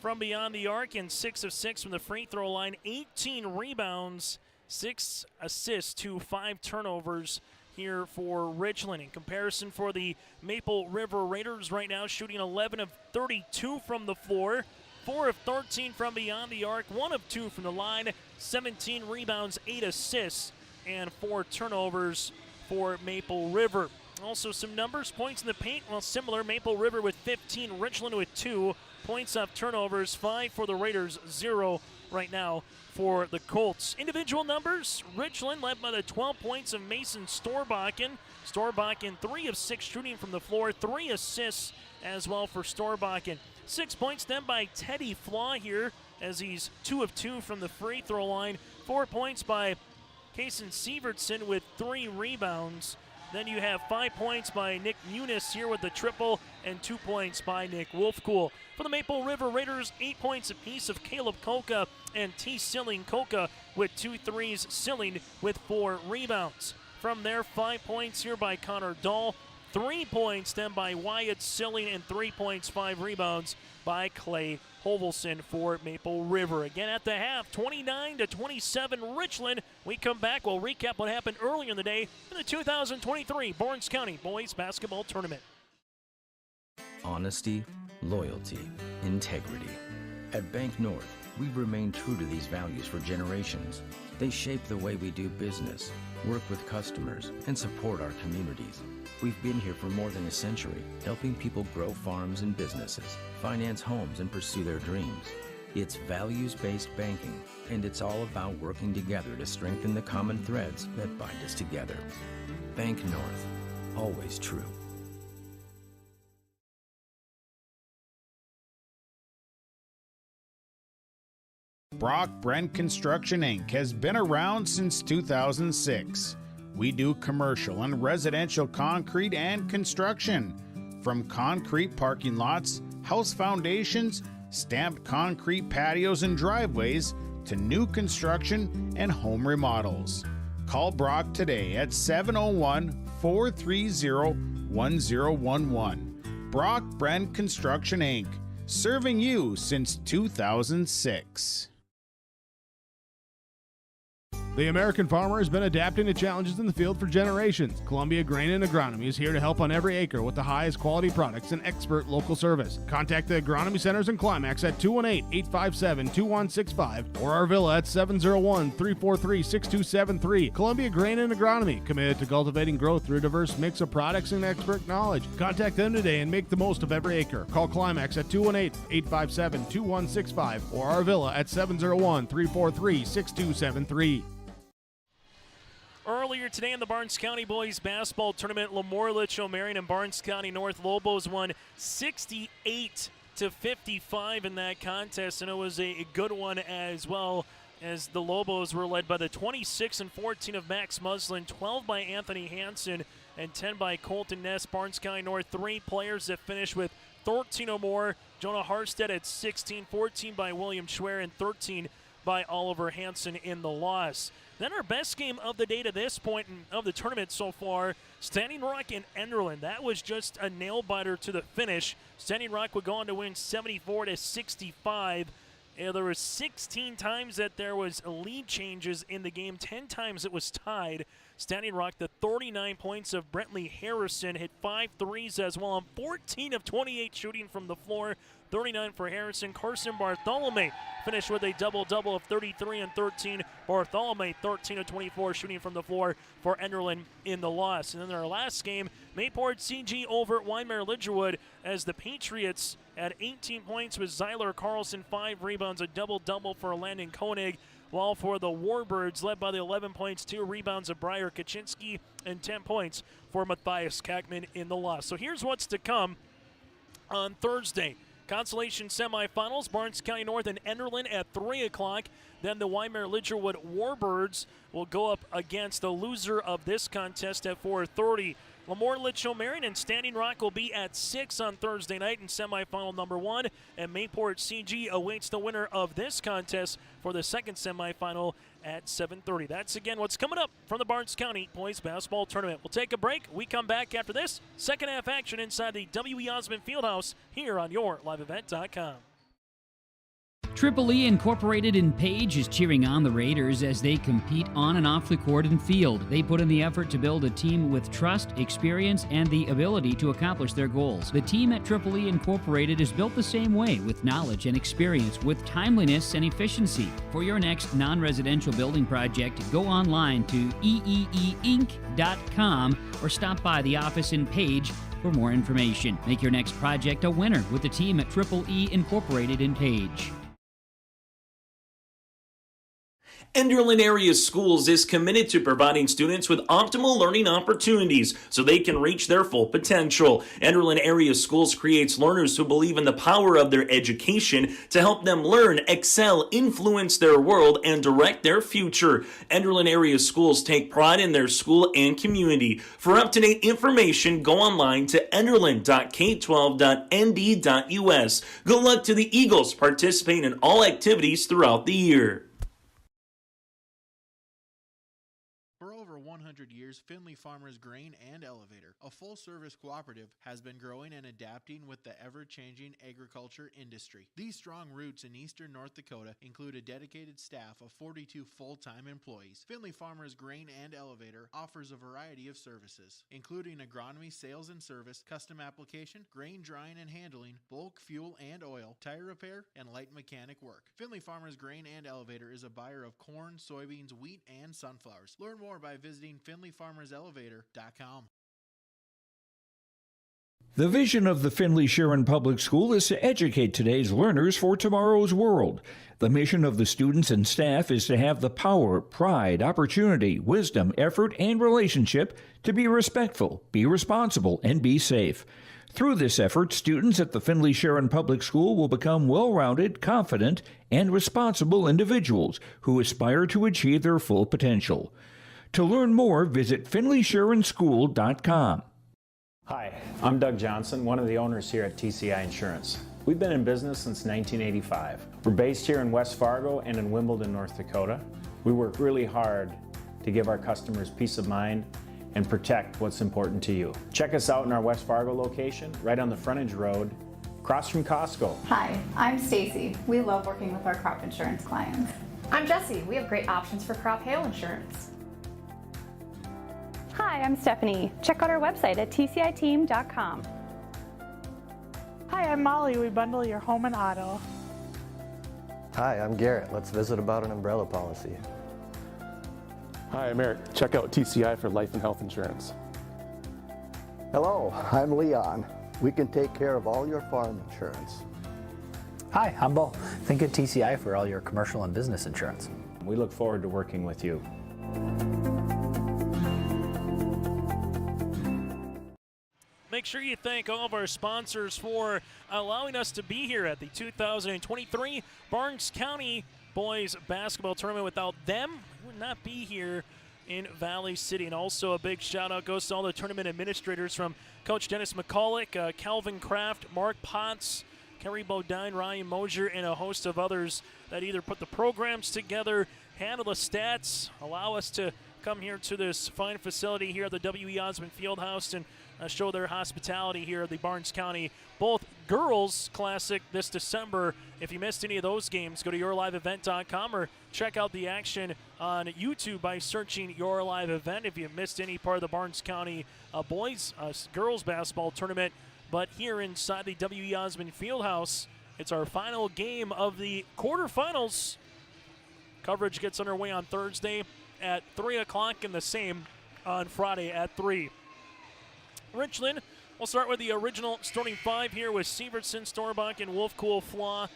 from beyond the arc, and 6 of 6 from the free throw line. 18 rebounds, 6 assists to 5 turnovers here for Richland. In comparison for the Maple River Raiders right now, shooting 11 of 32 from the floor, 4 of 13 from beyond the arc, 1 of 2 from the line, 17 rebounds, 8 assists, and 4 turnovers for Maple River. Also some numbers, points in the paint, well, similar. Maple River with 15, Richland with 2. Points off turnovers, 5 for the Raiders, 0 right now for the Colts. Individual numbers, Richland led by the 12 points of Mason Storbakken. Storbakken 3 of 6 shooting from the floor, 3 assists as well for Storbakken. 6 points then by Teddy Flaw here as he's 2 of 2 from the free throw line. 4 points by Kason Sievertson with 3 rebounds. Then you have 5 points by Nick Muniz here with the triple and 2 points by Nick Wolfcool. For the Maple River Raiders, 8 points apiece of Caleb Koka and T. Silling. Koka with 2 threes, Silling with 4 rebounds. From there, 5 points here by Connor Dahl, 3 points then by Wyatt Silling, and 3 points, 5 rebounds by Clay Hovelson for Maple River. Again at the half, 29-27 Richland. We come back, we'll recap what happened earlier in the day in the 2023 Barnes County Boys Basketball Tournament. Honesty, loyalty, integrity. At Bank North, we've remained true to these values for generations. They shape the way we do business, work with customers, and support our communities. We've been here for more than a century, helping people grow farms and businesses, finance homes, and pursue their dreams. It's values-based banking, and it's all about working together to strengthen the common threads that bind us together. Bank North, always true. Brock Brent Construction Inc. has been around since 2006. We do commercial and residential concrete and construction, from concrete parking lots, house foundations, stamped concrete patios and driveways, to new construction and home remodels. Call Brock today at 701 430-1011. Brock Brent Construction, Inc., serving you since 2006. The American farmer has been adapting to challenges in the field for generations. Columbia Grain and Agronomy is here to help on every acre with the highest quality products and expert local service. Contact the agronomy centers in Climax at 218-857-2165 or our villa at 701-343-6273. Columbia Grain and Agronomy, committed to cultivating growth through a diverse mix of products and expert knowledge. Contact them today and make the most of every acre. Call Climax at 218-857-2165 or our villa at 701-343-6273. Earlier today in the Barnes County Boys Basketball Tournament, Lamorle, Marion, and Barnes County North Lobos won 68-55 in that contest, and it was a good one as well, as the Lobos were led by the 26 and 14 of Max Muslin, 12 by Anthony Hansen, and 10 by Colton Ness. Barnes County North, 3 players that finished with 13 or more. Jonah Harstead at 16, 14 by William Schwer, and 13 by Oliver Hansen in the loss. Then our best game of the day to this point of the tournament so far, Standing Rock and Enderlin. That was just a nail-biter to the finish. Standing Rock would go on to win 74-65. There were 16 times that there was lead changes in the game. 10 times it was tied. Standing Rock, the 39 points of Brentley Harrison, hit 5 threes as well on 14 of 28 shooting from the floor. 39 for Harrison. Carson Bartholome finished with a double-double of 33 and 13. Bartholome, 13 of 24 shooting from the floor for Enderlin in the loss. And then our last game, Mayport CG over at Weimar Lidgerwood, as the Patriots had 18 points with Zyler Carlson, 5 rebounds, a double-double for Landon Koenig. While for the Warbirds, led by the 11 points, 2 rebounds of Breyer Kaczynski, and 10 points for Matthias Kackman in the loss. So here's what's to come on Thursday. Consolation semifinals, Barnes County North and Enderlin at 3 o'clock. Then the Weimar Lidgerwood Warbirds will go up against the loser of this contest at 4:30. Lamorle, Marion, and Standing Rock will be at 6 on Thursday night in semifinal number 1. And Mayport CG awaits the winner of this contest for the second semifinal at 7:30. That's again what's coming up from the Barnes County Boys Basketball Tournament. We'll take a break. We come back after this. Second half action inside the W.E. Osmond Fieldhouse here on YourLiveEvent.com. Triple E Incorporated in Page is cheering on the Raiders as they compete on and off the court and field. They put in the effort to build a team with trust, experience, and the ability to accomplish their goals. The team at Triple E Incorporated is built the same way, with knowledge and experience, with timeliness and efficiency. For your next non-residential building project, go online to eeeinc.com or stop by the office in Page for more information. Make your next project a winner with the team at Triple E Incorporated in Page. Enderlin Area Schools is committed to providing students with optimal learning opportunities so they can reach their full potential. Enderlin Area Schools creates learners who believe in the power of their education to help them learn, excel, influence their world, and direct their future. Enderlin Area Schools take pride in their school and community. For up-to-date information, go online to enderlin.k12.nd.us. Good luck to the Eagles participating in all activities throughout the year. For over 100 years, Findlay Farmers Grain and Elevator, a full-service cooperative, has been growing and adapting with the ever-changing agriculture industry. These strong roots in eastern North Dakota include a dedicated staff of 42 full-time employees. Findlay Farmers Grain and Elevator offers a variety of services, including agronomy, sales and service, custom application, grain drying and handling, bulk fuel and oil, tire repair, and light mechanic work. Findlay Farmers Grain and Elevator is a buyer of corn, soybeans, wheat, and sunflowers. Learn more by visiting FindlayFarmersElevator.com. The vision of the Findlay-Sharon Public School is to educate today's learners for tomorrow's world. The mission of the students and staff is to have the power, pride, opportunity, wisdom, effort, and relationship to be respectful, be responsible, and be safe. Through this effort, students at the Findlay-Sharon Public School will become well-rounded, confident, and responsible individuals who aspire to achieve their full potential. To learn more, visit FindlaySharonSchool.com. Hi, I'm Doug Johnson, one of the owners here at TCI Insurance. We've been in business since 1985. We're based here in West Fargo and in Wimbledon, North Dakota. We work really hard to give our customers peace of mind and protect what's important to you. Check us out in our West Fargo location, right on the frontage road, across from Costco. Hi, I'm Stacy. We love working with our crop insurance clients. I'm Jessie. We have great options for crop hail insurance. Hi, I'm Stephanie. Check out our website at tciteam.com. Hi, I'm Molly. We bundle your home and auto. Hi, I'm Garrett. Let's visit about an umbrella policy. Hi, I'm Eric. Check out TCI for life and health insurance. Hello, I'm Leon. We can take care of all your farm insurance. Hi, I'm Bo. Think of TCI for all your commercial and business insurance. We look forward to working with you. Make sure you thank all of our sponsors for allowing us to be here at the 2023 Barnes County Boys Basketball Tournament. Without them, we would not be here in Valley City. And also a big shout out goes to all the tournament administrators, from Coach Dennis McCulloch, Calvin Kraft, Mark Potts, Kerry Bodine, Ryan Mosier, and a host of others that either put the programs together, handle the stats, allow us to come here to this fine facility here at the W.E. Osmond Fieldhouse and show their hospitality here at the Barnes County both girls classic this December. If you missed any of those games, go to yourliveevent.com or check out the action on YouTube by searching Your Live Event. If you missed any part of the Barnes County girls basketball tournament, but here inside the W.E. Osmond Fieldhouse, it's our final game of the quarterfinals. Coverage gets underway on Thursday at 3 o'clock and the same on Friday at 3. Richland, we'll start with the original starting five here with Sievertson, Storbach, and Wolfcool, Flaw,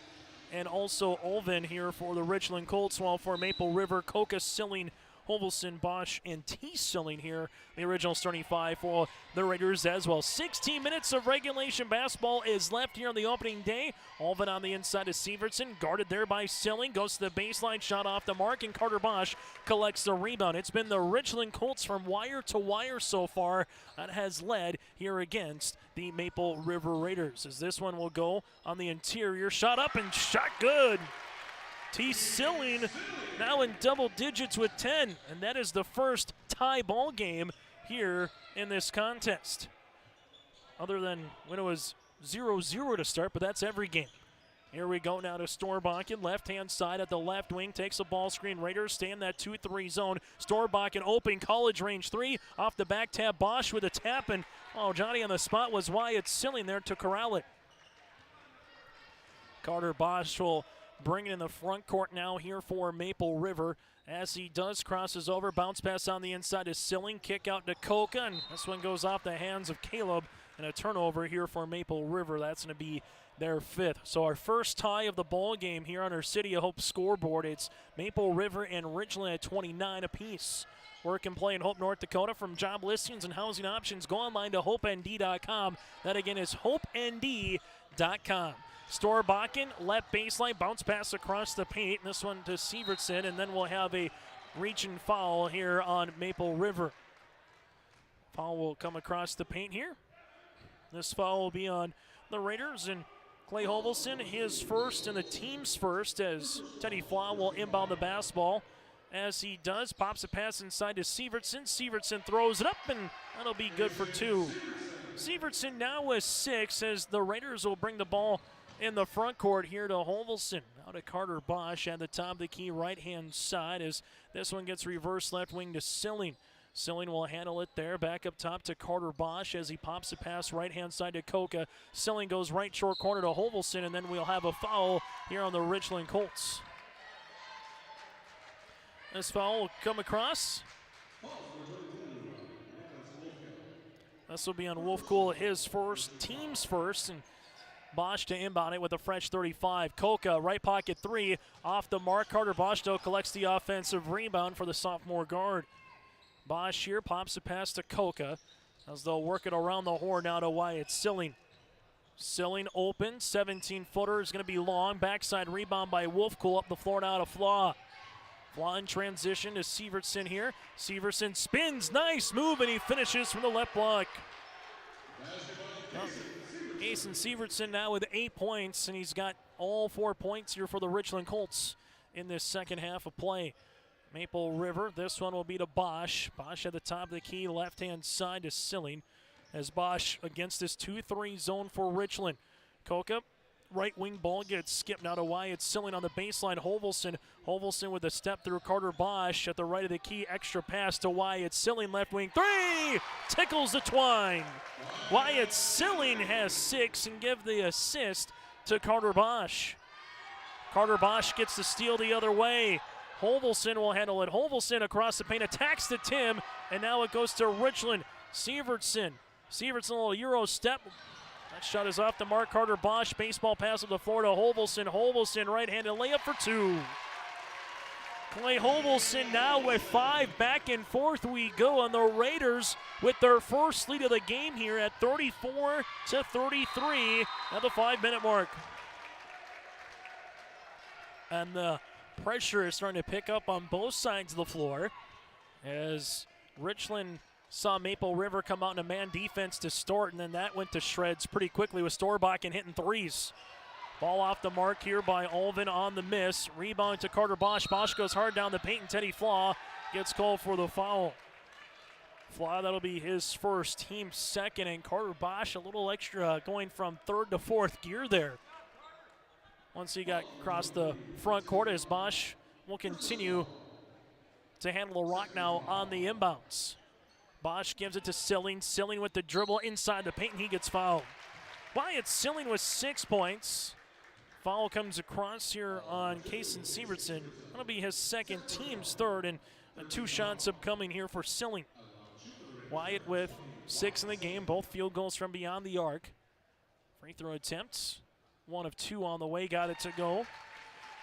and also Olvin here for the Richland Colts, while for Maple River, Coca, Silling, Hovelson, Bosch, and T-Silling here, the original starting five for the Raiders as well. 16 minutes of regulation basketball is left here on the opening day. Olvin on the inside of Sievertson, guarded there by Silling, goes to the baseline, shot off the mark, and Carter Bosch collects the rebound. It's been the Richland Colts from wire to wire so far that has led here against the Maple River Raiders, as this one will go on the interior, shot up and shot good. T-Silling now in double digits with 10, and that is the first tie ball game here in this contest. Other than when it was 0-0 to start, but that's every game. Here we go now to Storbakken, left-hand side at the left wing, takes a ball screen. Raiders stay in that 2-3 zone. Storbakken open, college range three, off the back tap, Bosch with a tap, and Johnny on the spot was Wyatt Silling there to corral it. Carter Bosch will bring it in the front court now here for Maple River. As he does, crosses over, bounce pass on the inside is Silling, kick out to Coca, and this one goes off the hands of Caleb, and a turnover here for Maple River. That's going to be their fifth. So our first tie of the ball game here on our City of Hope scoreboard. It's Maple River and Richland at 29 apiece. Work and play in Hope, North Dakota. From job listings and housing options, go online to hopend.com. That again is hopend.com. Storbakken, left baseline, bounce pass across the paint. This one to Sievertson, and then we'll have a reach and foul here on Maple River. Foul will come across the paint here. This foul will be on the Raiders, and Clay Hovelson, his first and the team's first, as Teddy Flaw will inbound the basketball. As he does, pops a pass inside to Sievertson. Sievertson throws it up, and that'll be good for two. Sievertson now with 6, as the Raiders will bring the ball in the front court here to Hovelson. Now to Carter Bosch at the top of the key right-hand side, as this one gets reversed left wing to Silling. Silling will handle it there. Back up top to Carter Bosch as he pops a pass right-hand side to Coca. Silling goes right short corner to Hovelson, and then we'll have a foul here on the Richland Colts. This foul will come across. This will be on Wolfcool, his first, team's first, and Bosch to inbound it with a fresh 35. Coca, right pocket three, off the mark. Carter Bosch, though, collects the offensive rebound for the sophomore guard. Bosch here pops a pass to Coca as they'll work it around the horn now to Wyatt Silling. Silling open, 17-footer is going to be long. Backside rebound by Wolfcool, up the floor now to Flaw. Flaw in transition to Sievertson here. Sievertson spins, nice move, and he finishes from the left block. Jason Sievertson now with 8 points, and he's got all 4 points here for the Richland Colts in this second half of play. Maple River. This one will be to Bosch. Bosch at the top of the key, left-hand side to Silling. As Bosch against this 2-3 zone for Richland. Koka, right wing ball gets skipped now to Wyatt Silling on the baseline. Hovelson with a step through Carter Bosch at the right of the key. Extra pass to Wyatt Silling, left wing three! Tickles the twine. Wyatt Silling has 6 and give the assist to Carter Bosch. Carter Bosch gets the steal the other way. Hovelson will handle it. Hovelson across the paint, attacks to Tim, and now it goes to Richland. Sievertson, a little Euro step. That shot is off the mark. Carter Bosch, baseball pass up the floor to Hovelson. Hovelson, right-handed layup for 2. Clay Hovelson now with 5. Back and forth we go, and the Raiders with their first lead of the game here at 34-33 at the 5-minute mark. And the pressure is starting to pick up on both sides of the floor as Richland saw Maple River come out in a man defense to start, and then that went to shreds pretty quickly with Storbakken hitting threes. Ball off the mark here by Olvin on the miss. Rebound to Carter Bosch. Bosch goes hard down the paint, and Teddy Flaw gets called for the foul. Flaw, that'll be his first, team second, and Carter Bosch a little extra going from 3rd to 4th gear there. Once he got across the front court, as Bosch will continue to handle the rock now on the inbounds. Bosch gives it to Silling. Silling with the dribble inside the paint, and he gets fouled. Wyatt Silling with 6 points. Foul comes across here on Kason Sievertson. That'll be his second, team's third, and 2 shots upcoming here for Silling. Wyatt with 6 in the game, both field goals from beyond the arc. Free throw attempts, 1 of 2 on the way, got it to go.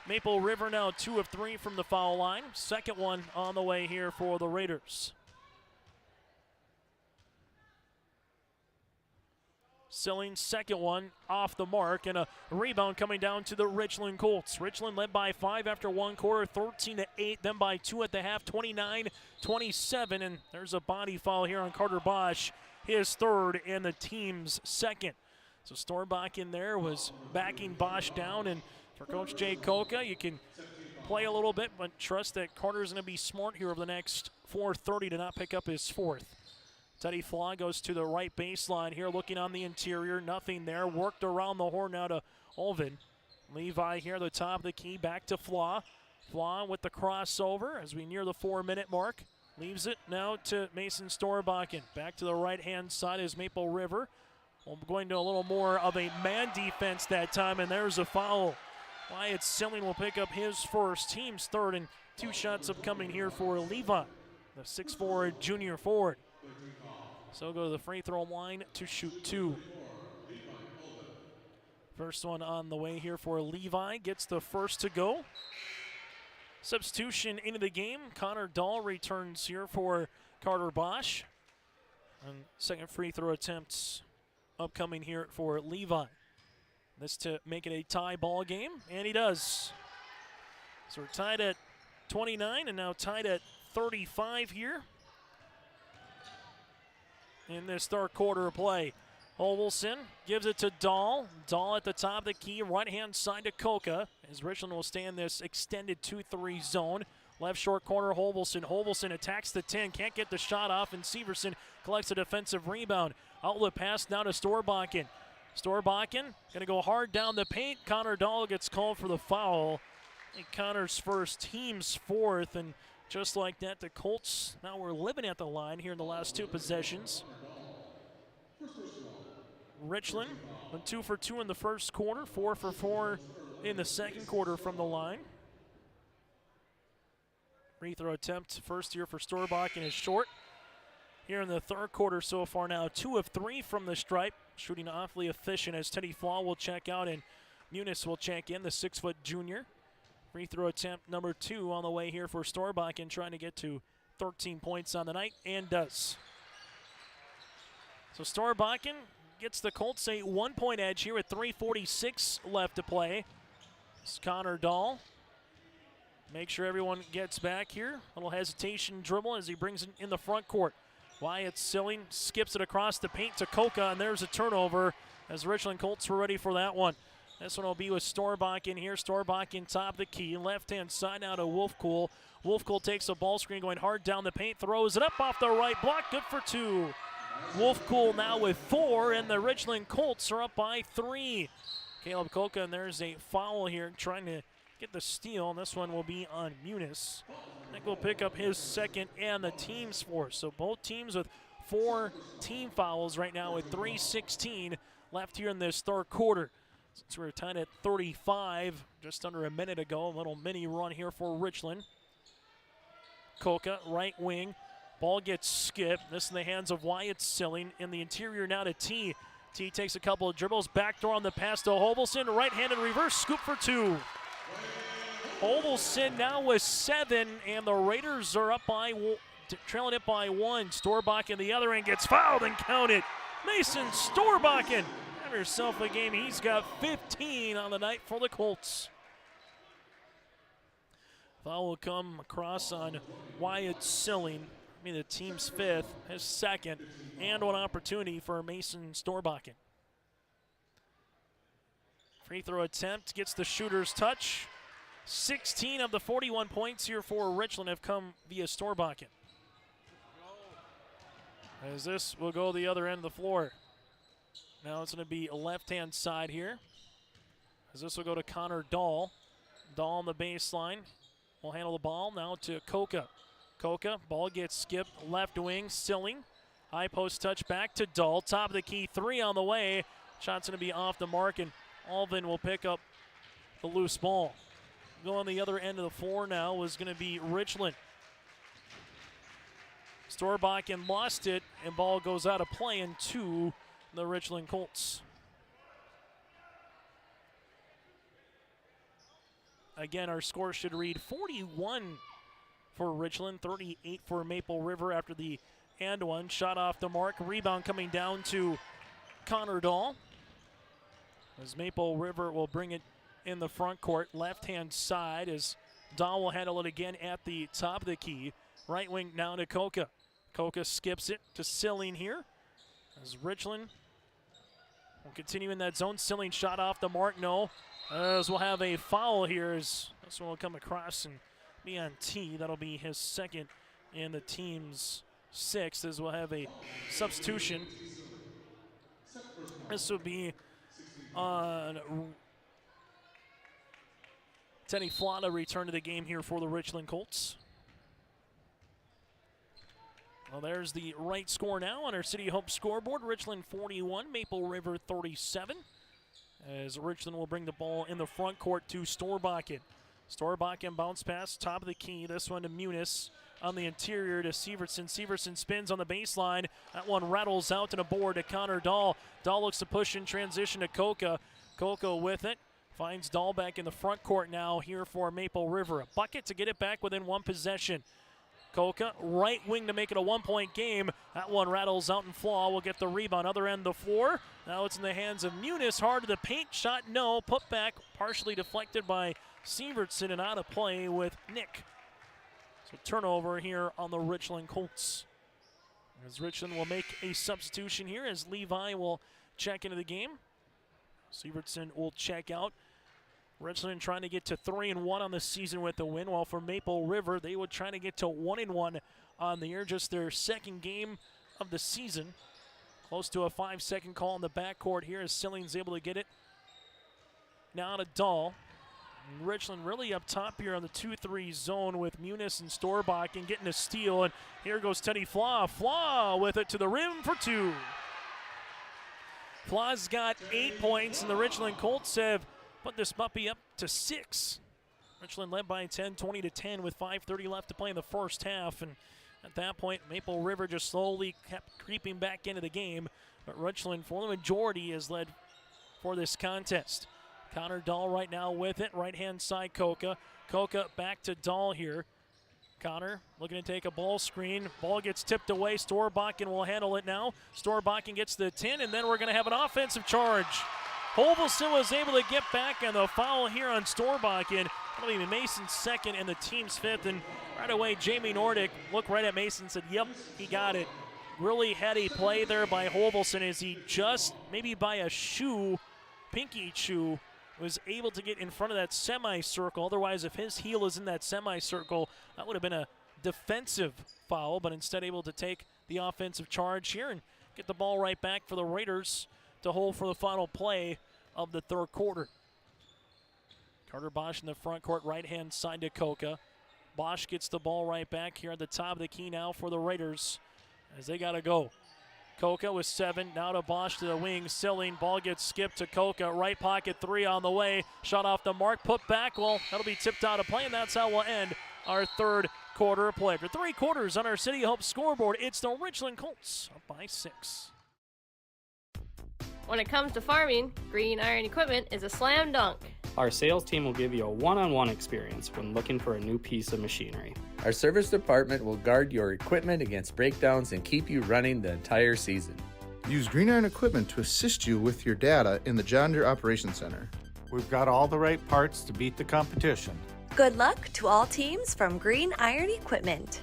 Maple River now 2 of 3 from the foul line. Second one on the way here for the Raiders. Silling, second one off the mark, and a rebound coming down to the Richland Colts. Richland led by 5 after 1 quarter, 13-8, then by 2 at the half, 29-27, and there's a body foul here on Carter Bosch, his third and the team's second. So Storbakken there was backing Bosch down, and for Coach Jay Koka, you can play a little bit, but trust that Carter's going to be smart here over the next 4:30 to not pick up his 4th. Teddy Flaw goes to the right baseline here, looking on the interior. Nothing there. Worked around the horn now to Olvin. Levi here at the top of the key. Back to Flaw. Flaw with the crossover as we near the 4-minute mark. Leaves it now to Mason Storbakken. Back to the right-hand side is Maple River. Well, going to a little more of a man defense that time, and there's a foul. Wyatt Silling will pick up his first, team's third, and 2 shots upcoming here for Levi, the 6'4" junior forward. So go to the free throw line to shoot 2. First one on the way here for Levi. Gets the first to go. Substitution into the game. Connor Dahl returns here for Carter Bosch. And second free throw attempts upcoming here for Levi. This to make it a tie ball game, and he does. So we're tied at 29 and now tied at 35 here in this third quarter of play. Hovelson gives it to Dahl. Dahl at the top of the key, right-hand side to Koka, as Richland will stay in this extended 2-3 zone. Left short corner, Hovelson. Hovelson attacks the 10, can't get the shot off, and Sievertson collects a defensive rebound. Outlet pass now to Storbakken. Storbakken going to go hard down the paint. Connor Dahl gets called for the foul. And Connor's first, team's 4th, and just like that, the Colts now we're living at the line here in the last 2 possessions. Richland went 2 for 2 in the first quarter, 4 for 4 in the second quarter from the line. Free throw attempt first here for Storbakken is short. Here in the third quarter so far now, 2 of 3 from the stripe, shooting awfully efficient as Teddy Flaw will check out and Muniz will check in, the 6' junior. Free throw attempt number 2 on the way here for Storbakken, trying to get to 13 points on the night, and does. So Storbakken gets the Colts a 1-point edge here with 3:46 left to play. It's Connor Dahl. Make sure everyone gets back here. A little hesitation dribble as he brings it in the front court. Wyatt Silling skips it across the paint to Koka, and there's a turnover as the Richland Colts were ready for that one. This one will be with Storbach in here. Storbach in top of the key. Left-hand side now to Wolfcool. Wolfcool takes a ball screen going hard down the paint. Throws it up off the right block. Good for 2. Wolfcool now with 4, and the Richland Colts are up by 3. Caleb Koka, and there's a foul here trying to get the steal. And this one will be on Muniz. Nick will pick up his second and the team's 4th. So both teams with 4 team fouls right now with 3:16 left here in this third quarter. Since we're tied at 35 just under a minute ago, a little mini run here for Richland. Koka, right wing. Ball gets skipped. This in the hands of Wyatt Silling. In the interior now to T. T takes a couple of dribbles. Backdoor on the pass to Hovelson. Right-handed reverse scoop for 2. Hovelson now with 7, and the Raiders are up by trailing it by 1. Storbach in the other end gets fouled and counted. Mason Storbachen. Have yourself a game. He's got 15 on the night for the Colts. Foul will come across on Wyatt Silling. The team's 5th, his 2nd, and one opportunity for Mason Storbachen. Free throw attempt gets the shooter's touch. 16 of the 41 points here for Richland have come via Storbachen. As this will go the other end of the floor. Now it's going to be a left-hand side here. As this will go to Connor Dahl. Dahl on the baseline will handle the ball now to Koka. Koka, ball gets skipped left wing, Silling. High post touch back to Dahl. Top of the key, 3 on the way. Shot's going to be off the mark, and Alvin will pick up the loose ball. Go on the other end of the floor now was going to be Richland. Storbachen lost it, and ball goes out of play into the Richland Colts. Again, our score should read 41 for Richland, 38 for Maple River after the and one. Shot off the mark. Rebound coming down to Connor Dahl. As Maple River will bring it in the front court, left-hand side, as Dahl will handle it again at the top of the key. Right wing now to Koka. Koka skips it to Silling here. As Richland will continue in that zone. Silling shot off the mark, no. As we'll have a foul here as this one will come across and be on T. That'll be his 2nd and the team's 6th, as we'll have a substitution. This will be on Teddy Flata return to the game here for the Richland Colts. Well, there's the right score now on our City Hope scoreboard. Richland 41, Maple River 37. As Richland will bring the ball in the front court to Storbachen. Storbachen bounce pass, top of the key. This one to Muniz on the interior to Severson. Severson spins on the baseline. That one rattles out and a board to Connor Dahl. Dahl looks to push in transition to Koka. Koka with it. Finds Dahl back in the front court now here for Maple River. A bucket to get it back within 1 possession. Koka, right wing to make it a 1-point game. That one rattles out and Flaw will get the rebound. Other end of the floor. Now it's in the hands of Muniz. Hard to the paint. Shot no. Put back partially deflected by Severson and out of play with Nick. So turnover here on the Richland Colts. As Richland will make a substitution here as Levi will check into the game. Severson will check out. Richland trying to get to 3-1 on the season with the win, while for Maple River, they would try to get to 1-1 on the year, just their 2nd game of the season. Close to a 5-second call in the backcourt here as Silling's able to get it. Now to Dahl. And Richland really up top here on the 2-3 zone with Muniz and Storbachen getting a steal, and here goes Teddy Flaw. Flaw with it to the rim for 2. Flaw's got 8 points, and the Richland Colts have put this puppy up to 6. Richland led by 10, 20-10 with 5:30 left to play in the first half. And at that point, Maple River just slowly kept creeping back into the game. But Richland, for the majority, has led for this contest. Connor Dahl right now with it. Right-hand side, Koka. Koka back to Dahl here. Connor looking to take a ball screen. Ball gets tipped away. Storbachen will handle it now. Storbachen gets the 10, and then we're going to have an offensive charge. Hovelson was able to get back on the foul here on Storbachen. That'll be Mason's 2nd and the team's 5th. And right away, Jamie Nordick looked right at Mason and said, yep, he got it. Really heady play there by Hovelson as he just, maybe by a shoe, pinky shoe, was able to get in front of that semicircle. Otherwise, if his heel is in that semicircle, that would have been a defensive foul, but instead able to take the offensive charge here and get the ball right back for the Raiders to hold for the final play of the third quarter. Carter Bosch in the front court, right-hand side to Coca. Bosch gets the ball right back here at the top of the key now for the Raiders as they got to go. Coca with 7, now to Bosch to the wing. Silling, ball gets skipped to Coca. Right pocket 3 on the way. Shot off the mark, put back. Well, that'll be tipped out of play, and that's how we'll end our third quarter of play. For 3 quarters on our City Hope scoreboard, it's the Richland Colts up by 6. When it comes to farming, Green Iron Equipment is a slam dunk. Our sales team will give you a one-on-one experience when looking for a new piece of machinery. Our service department will guard your equipment against breakdowns and keep you running the entire season. Use Green Iron Equipment to assist you with your data in the John Deere Operations Center. We've got all the right parts to beat the competition. Good luck to all teams from Green Iron Equipment.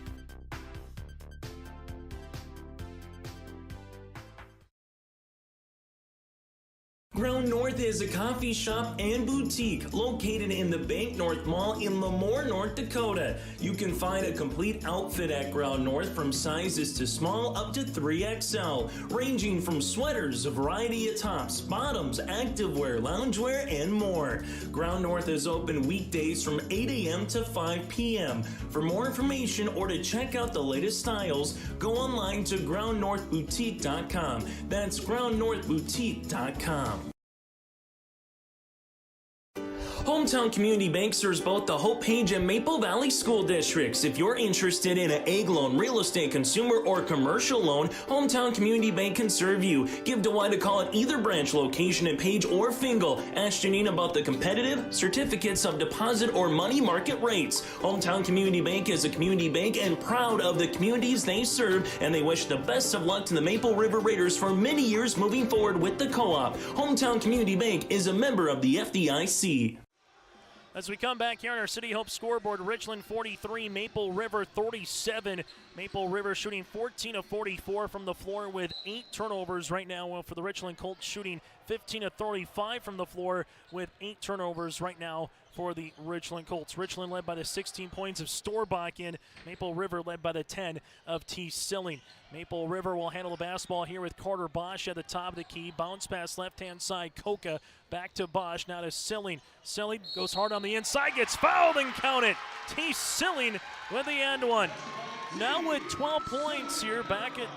Ground North is a coffee shop and boutique located in the Bank North Mall in Lemoore, North Dakota. You can find a complete outfit at Ground North from sizes to small up to 3XL, ranging from sweaters, a variety of tops, bottoms, activewear, loungewear, and more. Ground North is open weekdays from 8 a.m. to 5 p.m. For more information or to check out the latest styles, go online to groundnorthboutique.com. That's groundnorthboutique.com. Hometown Community Bank serves both the Hope Page and Maple Valley School Districts. If you're interested in an egg loan, real estate, consumer, or commercial loan, Hometown Community Bank can serve you. Give Dwight a call at either branch location in Page or Fingal. Ask Janine about the competitive certificates of deposit or money market rates. Hometown Community Bank is a community bank and proud of the communities they serve, and they wish the best of luck to the Maple River Raiders for many years moving forward with the co-op. Hometown Community Bank is a member of the FDIC. As we come back here on our City Hope scoreboard, Richland 43, Maple River 37. Maple River shooting 14 of 44 from the floor with 8 turnovers right now for the Richland Colts, shooting 15 of 35 from the floor with 8 turnovers right now for the Richland Colts. Richland led by the 16 points of Storbach, and Maple River led by the 10 of T. Silling. Maple River will handle the basketball here with Carter Bosch at the top of the key. Bounce pass left-hand side, Coca back to Bosch, now to Silling. Silling goes hard on the inside, gets fouled and counted. T. Silling with the end one. Now with 12 points here, back at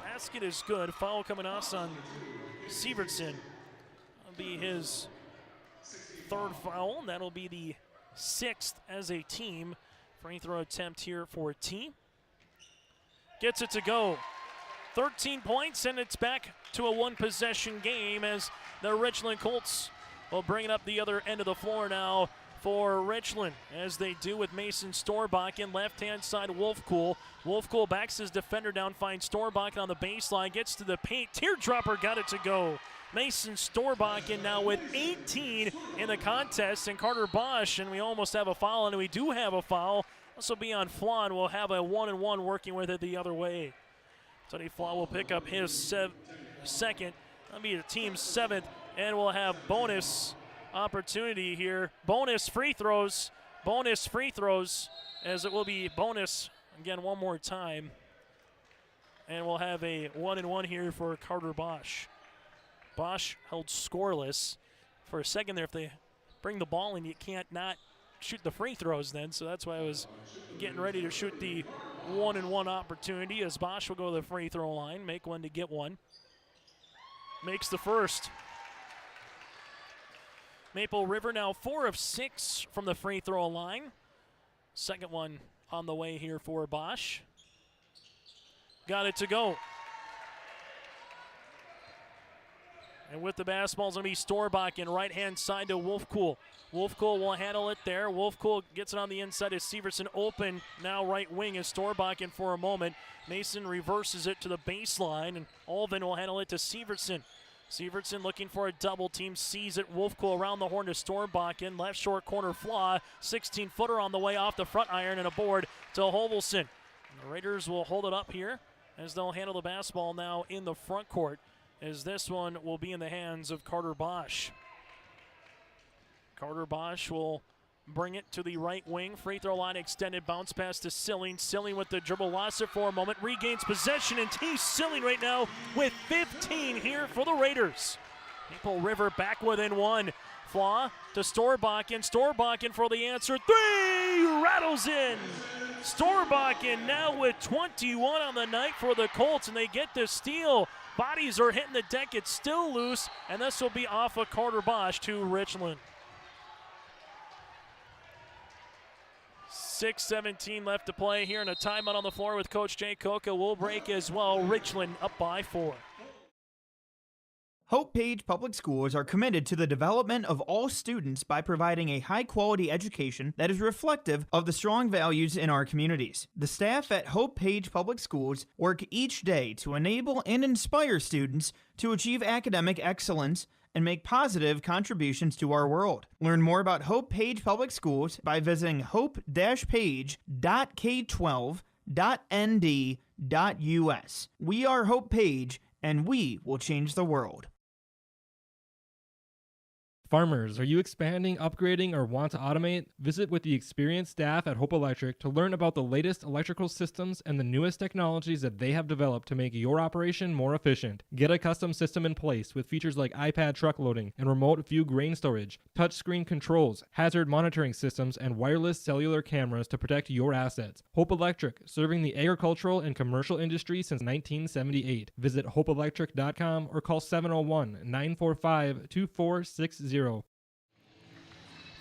basket is good. Foul coming us on Sievertson. That'll be his third foul, and that'll be the 6th as a team. Free throw attempt here for T. Gets it to go. 13 points, and it's back to a one-possession game as the Richland Colts will bring it up the other end of the floor now for Richland, as they do with Mason Storbach in left-hand side. Wolfcool. Wolfcool backs his defender down, finds Storbach on the baseline, gets to the paint. Teardropper got it to go. Mason Storbach in now with 18 in the contest, and Carter Bosch, and we almost have a foul, and we do have a foul. This will be on Flan. We'll have a 1-and-1 working with it the other way. Tony Flan will pick up his second. That'll be the team's 7th, and we'll have bonus opportunity here. Bonus free throws, as it will be bonus again one more time. And we'll have a 1-and-1 here for Carter Bosch. Bosch held scoreless for a second there. If they bring the ball in, you can't not shoot the free throws then, so that's why I was getting ready to shoot the 1-and-1 opportunity, as Bosch will go to the free throw line, make one to get one. Makes the first. Maple River now 4 of 6 from the free throw line. Second one on the way here for Bosch. Got it to go. And with the basketball is going to be Storbach in right-hand side to Wolfcool. Wolfcool will handle it there. Wolfcool gets it on the inside as Sievertson open. Now right wing is Storbach in for a moment. Mason reverses it to the baseline, and Alvin will handle it to Sievertson. Sievertson looking for a double team, sees it. Wolfcool around the horn to Storbach in. Left short corner flaw. 16-footer on the way off the front iron, and a board to Hovelson. The Raiders will hold it up here as they'll handle the basketball now in the front court, as this one will be in the hands of Carter Bosch. Carter Bosch will bring it to the right wing. Free throw line extended bounce pass to Silling. Silling with the dribble, lost it for a moment, regains possession, and T. Silling right now with 15 here for the Raiders. Maple River back within one. Flaw to Storbakken. Storbakken for the answer. Three! Rattles in. Storbakken now with 21 on the night for the Colts, and they get the steal. Bodies are hitting the deck. It's still loose, and this will be off of Carter Bosch to Richland. 6:17 left to play here, and a timeout on the floor with Coach Jay Coca will break as well. Richland up by 4. Hope Page Public Schools are committed to the development of all students by providing a high-quality education that is reflective of the strong values in our communities. The staff at Hope Page Public Schools work each day to enable and inspire students to achieve academic excellence and make positive contributions to our world. Learn more about Hope Page Public Schools by visiting hope-page.k12.nd.us. We are Hope Page, and we will change the world. Farmers, are you expanding, upgrading, or want to automate? Visit with the experienced staff at Hope Electric to learn about the latest electrical systems and the newest technologies that they have developed to make your operation more efficient. Get a custom system in place with features like iPad truck loading and remote view grain storage, touchscreen controls, hazard monitoring systems, and wireless cellular cameras to protect your assets. Hope Electric, serving the agricultural and commercial industry since 1978. Visit hopeelectric.com or call 701-945-2460.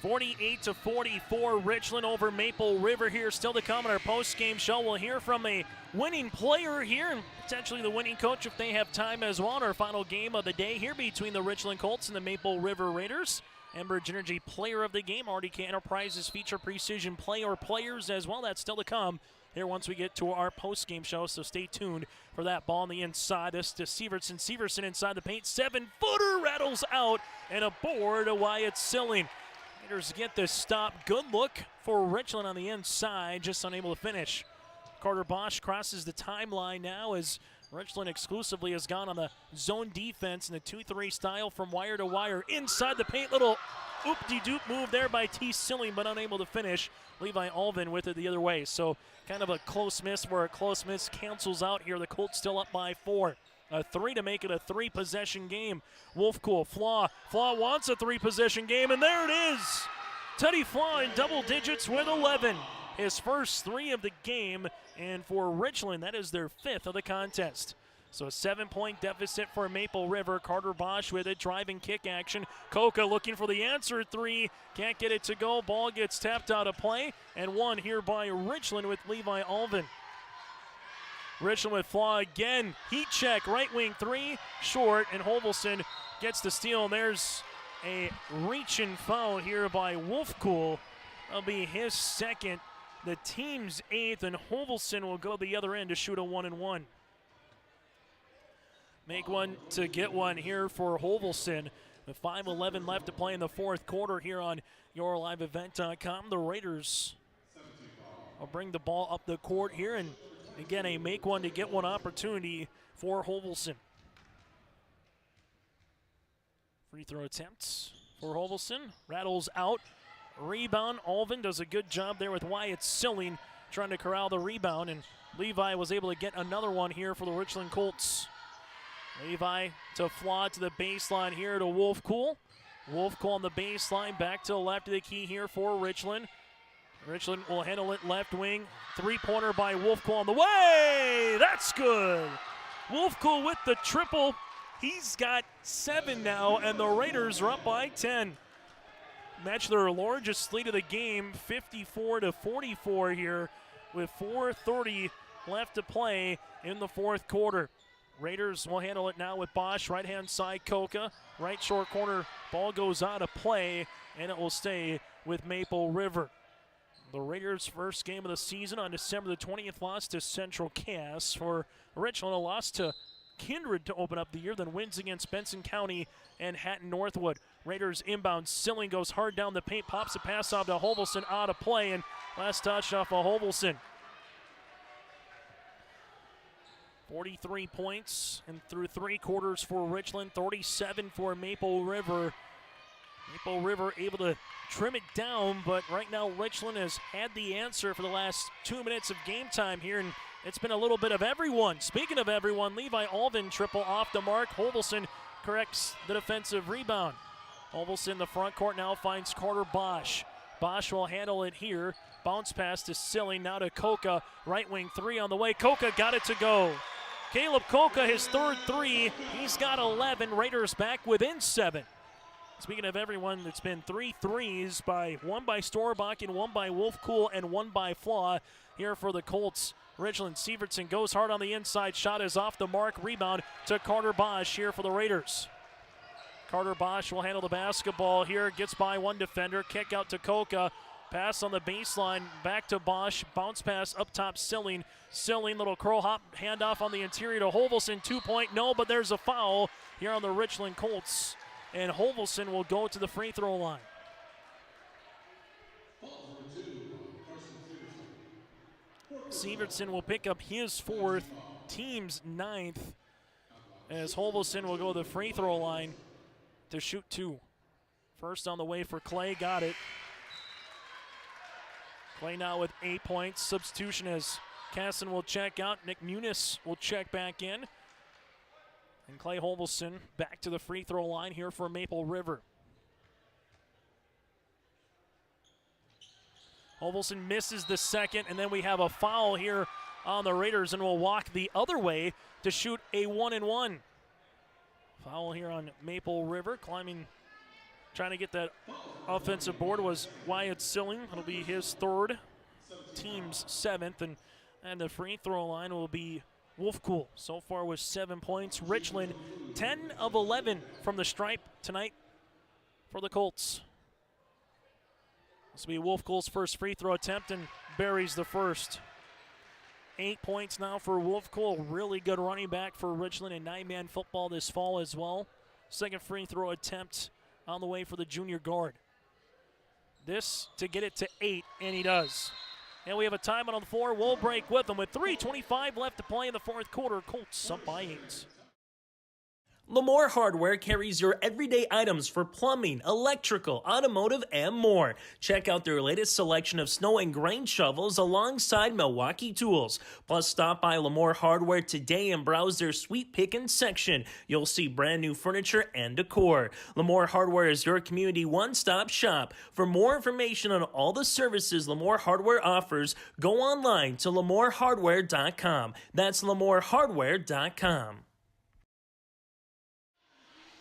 48-44, Richland over Maple River here. Still to come in our post-game show. We'll hear from a winning player here and potentially the winning coach if they have time as well in our final game of the day here between the Richland Colts and the Maple River Raiders. Enbridge Energy Player of the Game, RDK Enterprises feature precision player players as well. That's still to come here once we get to our post-game show, so stay tuned for that. Ball on the inside. This to Severson. Severson inside the paint. 7-footer rattles out and a board to Wyatt Silling. Raiders get this stop. Good look for Richland on the inside, just unable to finish. Carter Bosch crosses the timeline now as Richland exclusively has gone on the zone defense in the 2-3 style from wire to wire. Inside the paint, little oop-de-doop move there by T. Silling, but unable to finish. Levi Alvin with it the other way. So kind of a close miss where a close miss cancels out here. The Colts still up by 4. A 3 to make it a 3-possession game. Wolfcool, Flaw wants a 3-possession game, and there it is. Teddy Flaw in double digits with 11. His first 3 of the game, and for Richland, that is their 5th of the contest. So a 7-point deficit for Maple River. Carter Bosch with it, driving kick action. Coca looking for the answer 3. Can't get it to go. Ball gets tapped out of play, and one here by Richland with Levi Alvin. Richland with Flaw again. Heat check, right wing 3, short, and Hovelson gets the steal. And there's a reach-in foul here by Wolfcool. That'll be his second, the team's 8th, and Hovelson will go the other end to shoot a 1-and-1. Make one to get one here for Hovelson. With 5:11 left to play in the fourth quarter here on YourLiveEvent.com. The Raiders will bring the ball up the court here, and again, a make one to get one opportunity for Hovelson. Free throw attempts for Hovelson. Rattles out. Rebound. Alvin does a good job there with Wyatt Silling trying to corral the rebound, and Levi was able to get another one here for the Richland Colts. Levi to Flaw to the baseline here to Wolfcool. Wolfcool on the baseline, back to the left of the key here for Richland. Richland will handle it left wing. 3-pointer by Wolfcool on the way. That's good. Wolfcool with the triple. He's got 7 now, and the Raiders are up by 10. Match their largest lead of the game, 54-44 here, with 4:30 left to play in the fourth quarter. Raiders will handle it now with Bosch, right-hand side Coca. Right short corner, ball goes out of play, and it will stay with Maple River. The Raiders' first game of the season on December the 20th lost to Central Cass. For Richland, a loss to Kindred to open up the year, then wins against Benson County and Hatton Northwood. Raiders inbound. Silling goes hard down the paint, pops a pass off to Hovelson, out of play, and last touch off of Hovelson. 43 points and through 3 quarters for Richland, 37 for Maple River. Maple River able to trim it down, but right now Richland has had the answer for the last 2 minutes of game time here, and it's been a little bit of everyone. Speaking of everyone, Levi Alvin triple off the mark. Holvelson corrects the defensive rebound. Holvelson in the front court now finds Carter Bosch. Bosch will handle it here. Bounce pass to Silling, now to Koka. Right wing three on the way. Koka got it to go. Caleb Koka, his third three. He's got 11. Raiders back within 7. Speaking of everyone, it's been 3 threes, one by Storbach, one by Wolfcool, and one by Flaw here for the Colts. Richland Sievertson goes hard on the inside. Shot is off the mark. Rebound to Carter Bosch here for the Raiders. Carter Bosch will handle the basketball here. Gets by one defender. Kick out to Koka. Pass on the baseline, back to Bosch. Bounce pass up top, Silling. Silling, little curl hop, handoff on the interior to Holvelson. 2-point, no, but there's a foul here on the Richland Colts. And Holvelson will go to the free throw line. Sievertson will pick up his 4th, team's 9th, as Holvelson will go to the free throw line to shoot 2. First on the way for Clay, got it. Clay now with 8 points. Substitution as Casson will check out. Nick Muniz will check back in. And Clay Holvelson back to the free throw line here for Maple River. Holvelson misses the second, and then we have a foul here on the Raiders, and will walk the other way to shoot a 1-and-1. Foul here on Maple River, trying to get that offensive board was Wyatt Silling. It'll be his 3rd, team's 7th, and the free throw line will be Wolfcool. So far with 7 points. Richland 10 of 11 from the stripe tonight for the Colts. This will be Wolfcool's first free throw attempt, and buries the first. 8 points now for Wolfcool. Really good running back for Richland in 9-man football this fall as well. Second free throw attempt on the way for the junior guard. This to get it to 8, and he does. And we have a timeout on the floor. We'll break with them with 3:25 left to play in the 4th quarter. Colts up by 8. Lamore Hardware carries your everyday items for plumbing, electrical, automotive, and more. Check out their latest selection of snow and grain shovels alongside Milwaukee tools. Plus, stop by Lamore Hardware today and browse their sweet pickin' section. You'll see brand new furniture and decor. Lamore Hardware is your community one-stop shop. For more information on all the services Lamore Hardware offers, go online to lamorehardware.com. That's lamorehardware.com.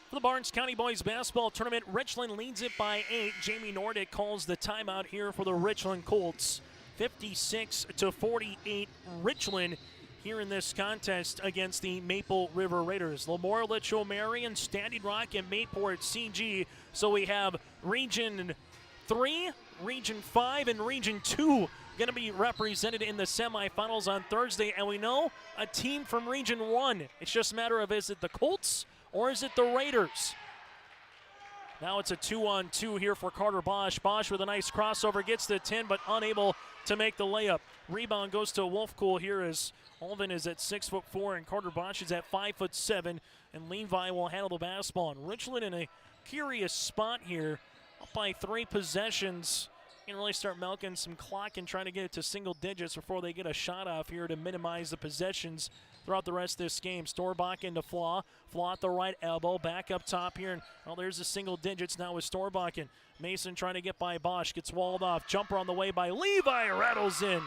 For the Barnes County Boys Basketball Tournament, Richland leads it by 8. Jamie Nordick calls the timeout here for the Richland Colts. 56-48 Richland here in this contest against the Maple River Raiders. Lemoore, Litchfield, Marion, Standing Rock, and Mayport CG. So we have Region 3, Region 5, and Region 2 going to be represented in the semifinals on Thursday. And we know a team from Region 1. It's just a matter of, is it the Colts or is it the Raiders? Now it's a 2-on-2 here for Carter Bosch. Bosch with a nice crossover, gets the 10, but unable to make the layup. Rebound goes to Wolfcool here as Alvin is at 6'4", and Carter Bosch is at 5'7", and Levi will handle the basketball. And Richland in a curious spot here, up by 3 possessions. Can really start milking some clock and trying to get it to single digits before they get a shot off here to minimize the possessions throughout the rest of this game. Storbach into Flaw. Flaw at the right elbow. Back up top here. And, well, there's the single digits now with Storbach. And Mason trying to get by Bosch. Gets walled off. Jumper on the way by Levi. Rattles in.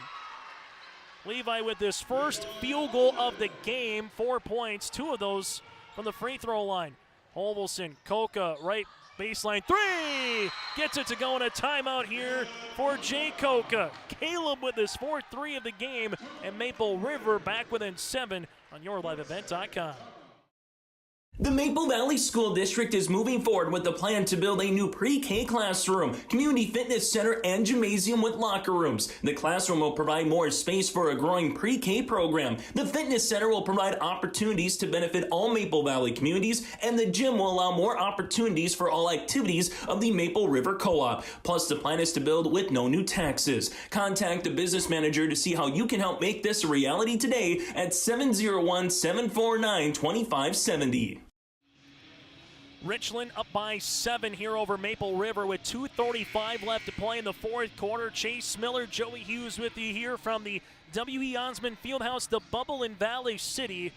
Levi with his first field goal of the game. 4 points. 2 of those from the free throw line. Holvelson, Koka, right baseline 3! Gets it to go in a timeout here for Jay Koka. Caleb with his 4th 3 of the game, and Maple River back within 7 on YourLiveEvent.com. The Maple Valley School District is moving forward with the plan to build a new pre-K classroom, community fitness center, and gymnasium with locker rooms. The classroom will provide more space for a growing pre-K program. The fitness center will provide opportunities to benefit all Maple Valley communities, and the gym will allow more opportunities for all activities of the Maple River Co-op. Plus, the plan is to build with no new taxes. Contact the business manager to see how you can help make this a reality today at 701-749-2570. Richland up by 7 here over Maple River with 2:35 left to play in the fourth quarter. Chase Miller, Joey Hughes with you here from the W.E. Osmond Fieldhouse, the Bubble in Valley City.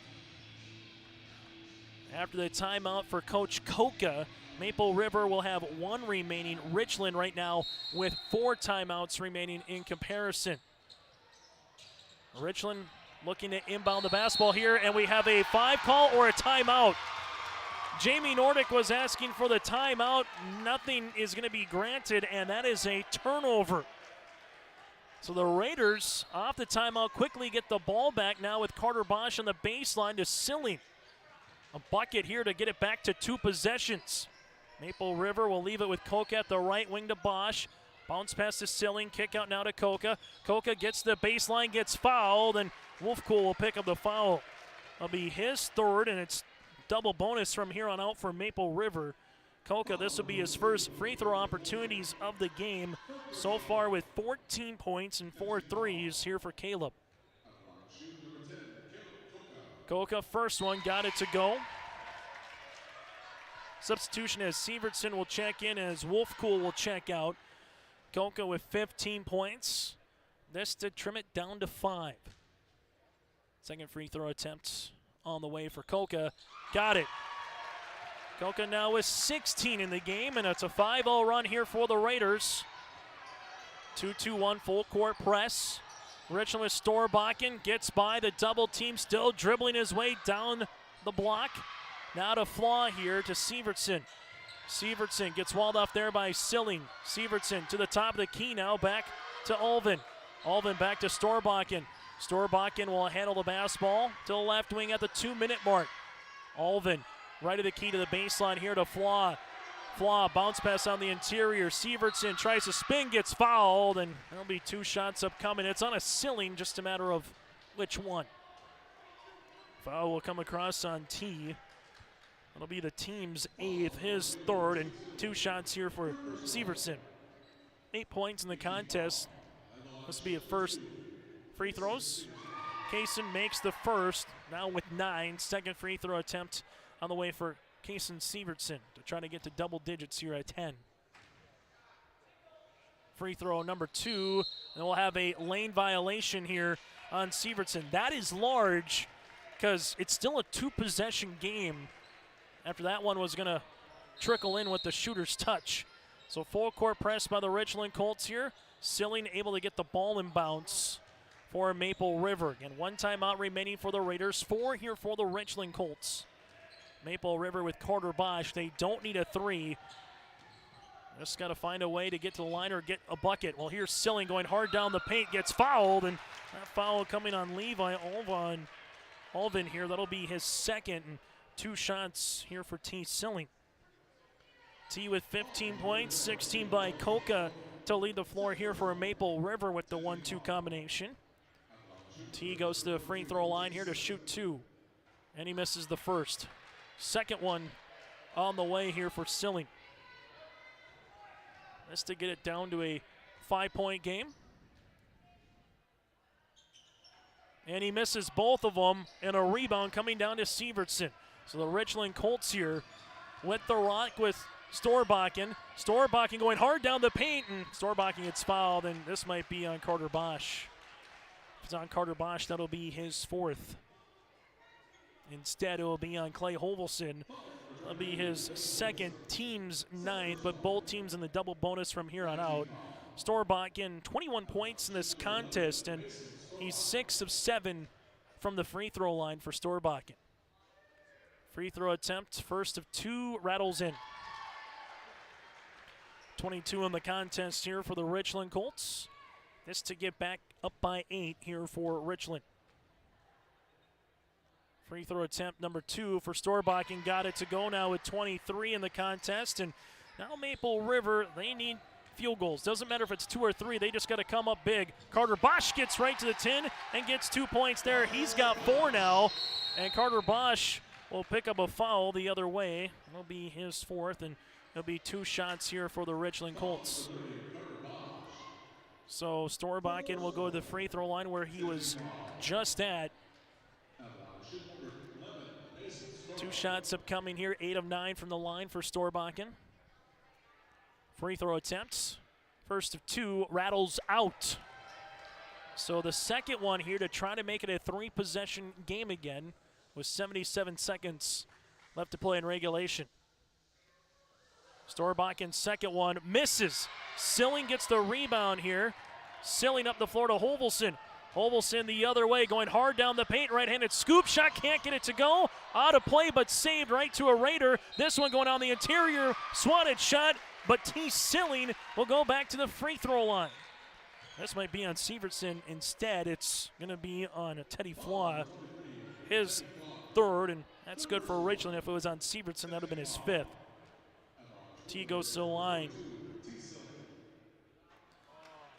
After the timeout for Coach Koka, Maple River will have 1 remaining. Richland right now with 4 timeouts remaining in comparison. Richland looking to inbound the basketball here, and we have a 5 call or a timeout. Jamie Nordic was asking for the timeout. Nothing is going to be granted, and that is a turnover. So the Raiders off the timeout quickly get the ball back now with Carter Bosch on the baseline to Silling. A bucket here to get it back to 2 possessions. Maple River will leave it with Koka at the right wing to Bosch. Bounce pass to Silling, kick out now to Koka. Koka gets the baseline, gets fouled, and Wolfcool will pick up the foul. It'll be his 3rd, and it's double bonus from here on out for Maple River. Koka, this will be his first free throw opportunities of the game so far with 14 points and 4 threes here for Caleb. Koka, first one, got it to go. Substitution as Sievertson will check in, as Wolfcool will check out. Koka with 15 points. This to trim it down to 5. Second free throw attempt on the way for Koka. Got it. Koka now with 16 in the game, and it's a 5-0 run here for the Raiders. 2-2-1 full court press. Richland with Storbakken, gets by the double team, still dribbling his way down the block. Now to Flaw here to Sievertson. Sievertson gets walled off there by Silling. Sievertson to the top of the key now, back to Ulvin. Ulvin back to Storbakken. Storbakken will handle the basketball to the left wing at the 2-minute mark. Ulvin right of the key to the baseline here to Flaw. Flaw bounce pass on the interior. Sievertson tries to spin, gets fouled, and there'll be 2 shots upcoming. It's on a Silling, just a matter of which one. Foul will come across on T. It'll be the team's 8th, his 3rd, and 2 shots here for Sievertson. 8 points in the contest. This will be a first free throws. Kaysen makes the first, now with 9. Second free throw attempt on the way for Kaysen Sievertson to try to get to double digits here at 10. Free throw number 2, and we'll have a lane violation here on Sievertson. That is large because it's still a 2-possession game. After that one was going to trickle in with the shooter's touch. So full court press by the Richland Colts here. Silling able to get the ball in bounce for Maple River. Again, 1 timeout remaining for the Raiders. 4 here for the Richland Colts. Maple River with Carter Bosch. They don't need a 3. Just got to find a way to get to the line or get a bucket. Well, here's Silling going hard down the paint, gets fouled, and that foul coming on Levi Ulvin here. That'll be his 2nd, and 2 shots here for T. Silling. T with 15 points, 16 by Koka to lead the floor here for Maple River with the 1-2 combination. T goes to the free throw line here to shoot 2, and he misses the first. Second one on the way here for Silling. That's to get it down to a 5-point game. And he misses both of them, and a rebound coming down to Sievertson. So the Richland Colts here with the rock with Storbakken. Storbakken going hard down the paint, and Storbakken gets fouled, and this might be on Carter Bosch. If it's on Carter Bosch, that'll be his 4th. Instead, it will be on Clay Hovelson. That'll be his 2nd, team's 9th, but both teams in the double bonus from here on out. Storbakken, 21 points in this contest, and he's 6 of 7 from the free throw line for Storbakken. Free throw attempt, first of 2, rattles in. 22 in the contest here for the Richland Colts. This to get back up by 8 here for Richland. Free throw attempt number 2 for Storbakken, got it to go now with 23 in the contest. And now Maple River, they need field goals. Doesn't matter if it's 2 or 3, they just got to come up big. Carter Bosch gets right to the tin and gets 2 points there. He's got 4 now, and Carter Bosch will pick up a foul the other way. It'll be his 4th, and it'll be 2 shots here for the Richland Colts. So Storbakken will go to the free throw line where he was just at. 2 shots upcoming here, 8 of 9 from the line for Storbakken. Free throw attempts. First of 2 rattles out. So the second one here to try to make it a 3-possession game again with 77 seconds left to play in regulation. Storbakken's second one misses. Silling gets the rebound here. Silling up the floor to Hovelson. Hovelson the other way, going hard down the paint. Right-handed scoop shot, can't get it to go. Out of play, but saved right to a Raider. This one going on the interior, swatted shot, but T. Silling will go back to the free throw line. This might be on Sievertson instead. It's going to be on Teddy Flaw, his 3rd, and that's good for Richland. If it was on Sievertson, that would have been his 5th. T goes to the line.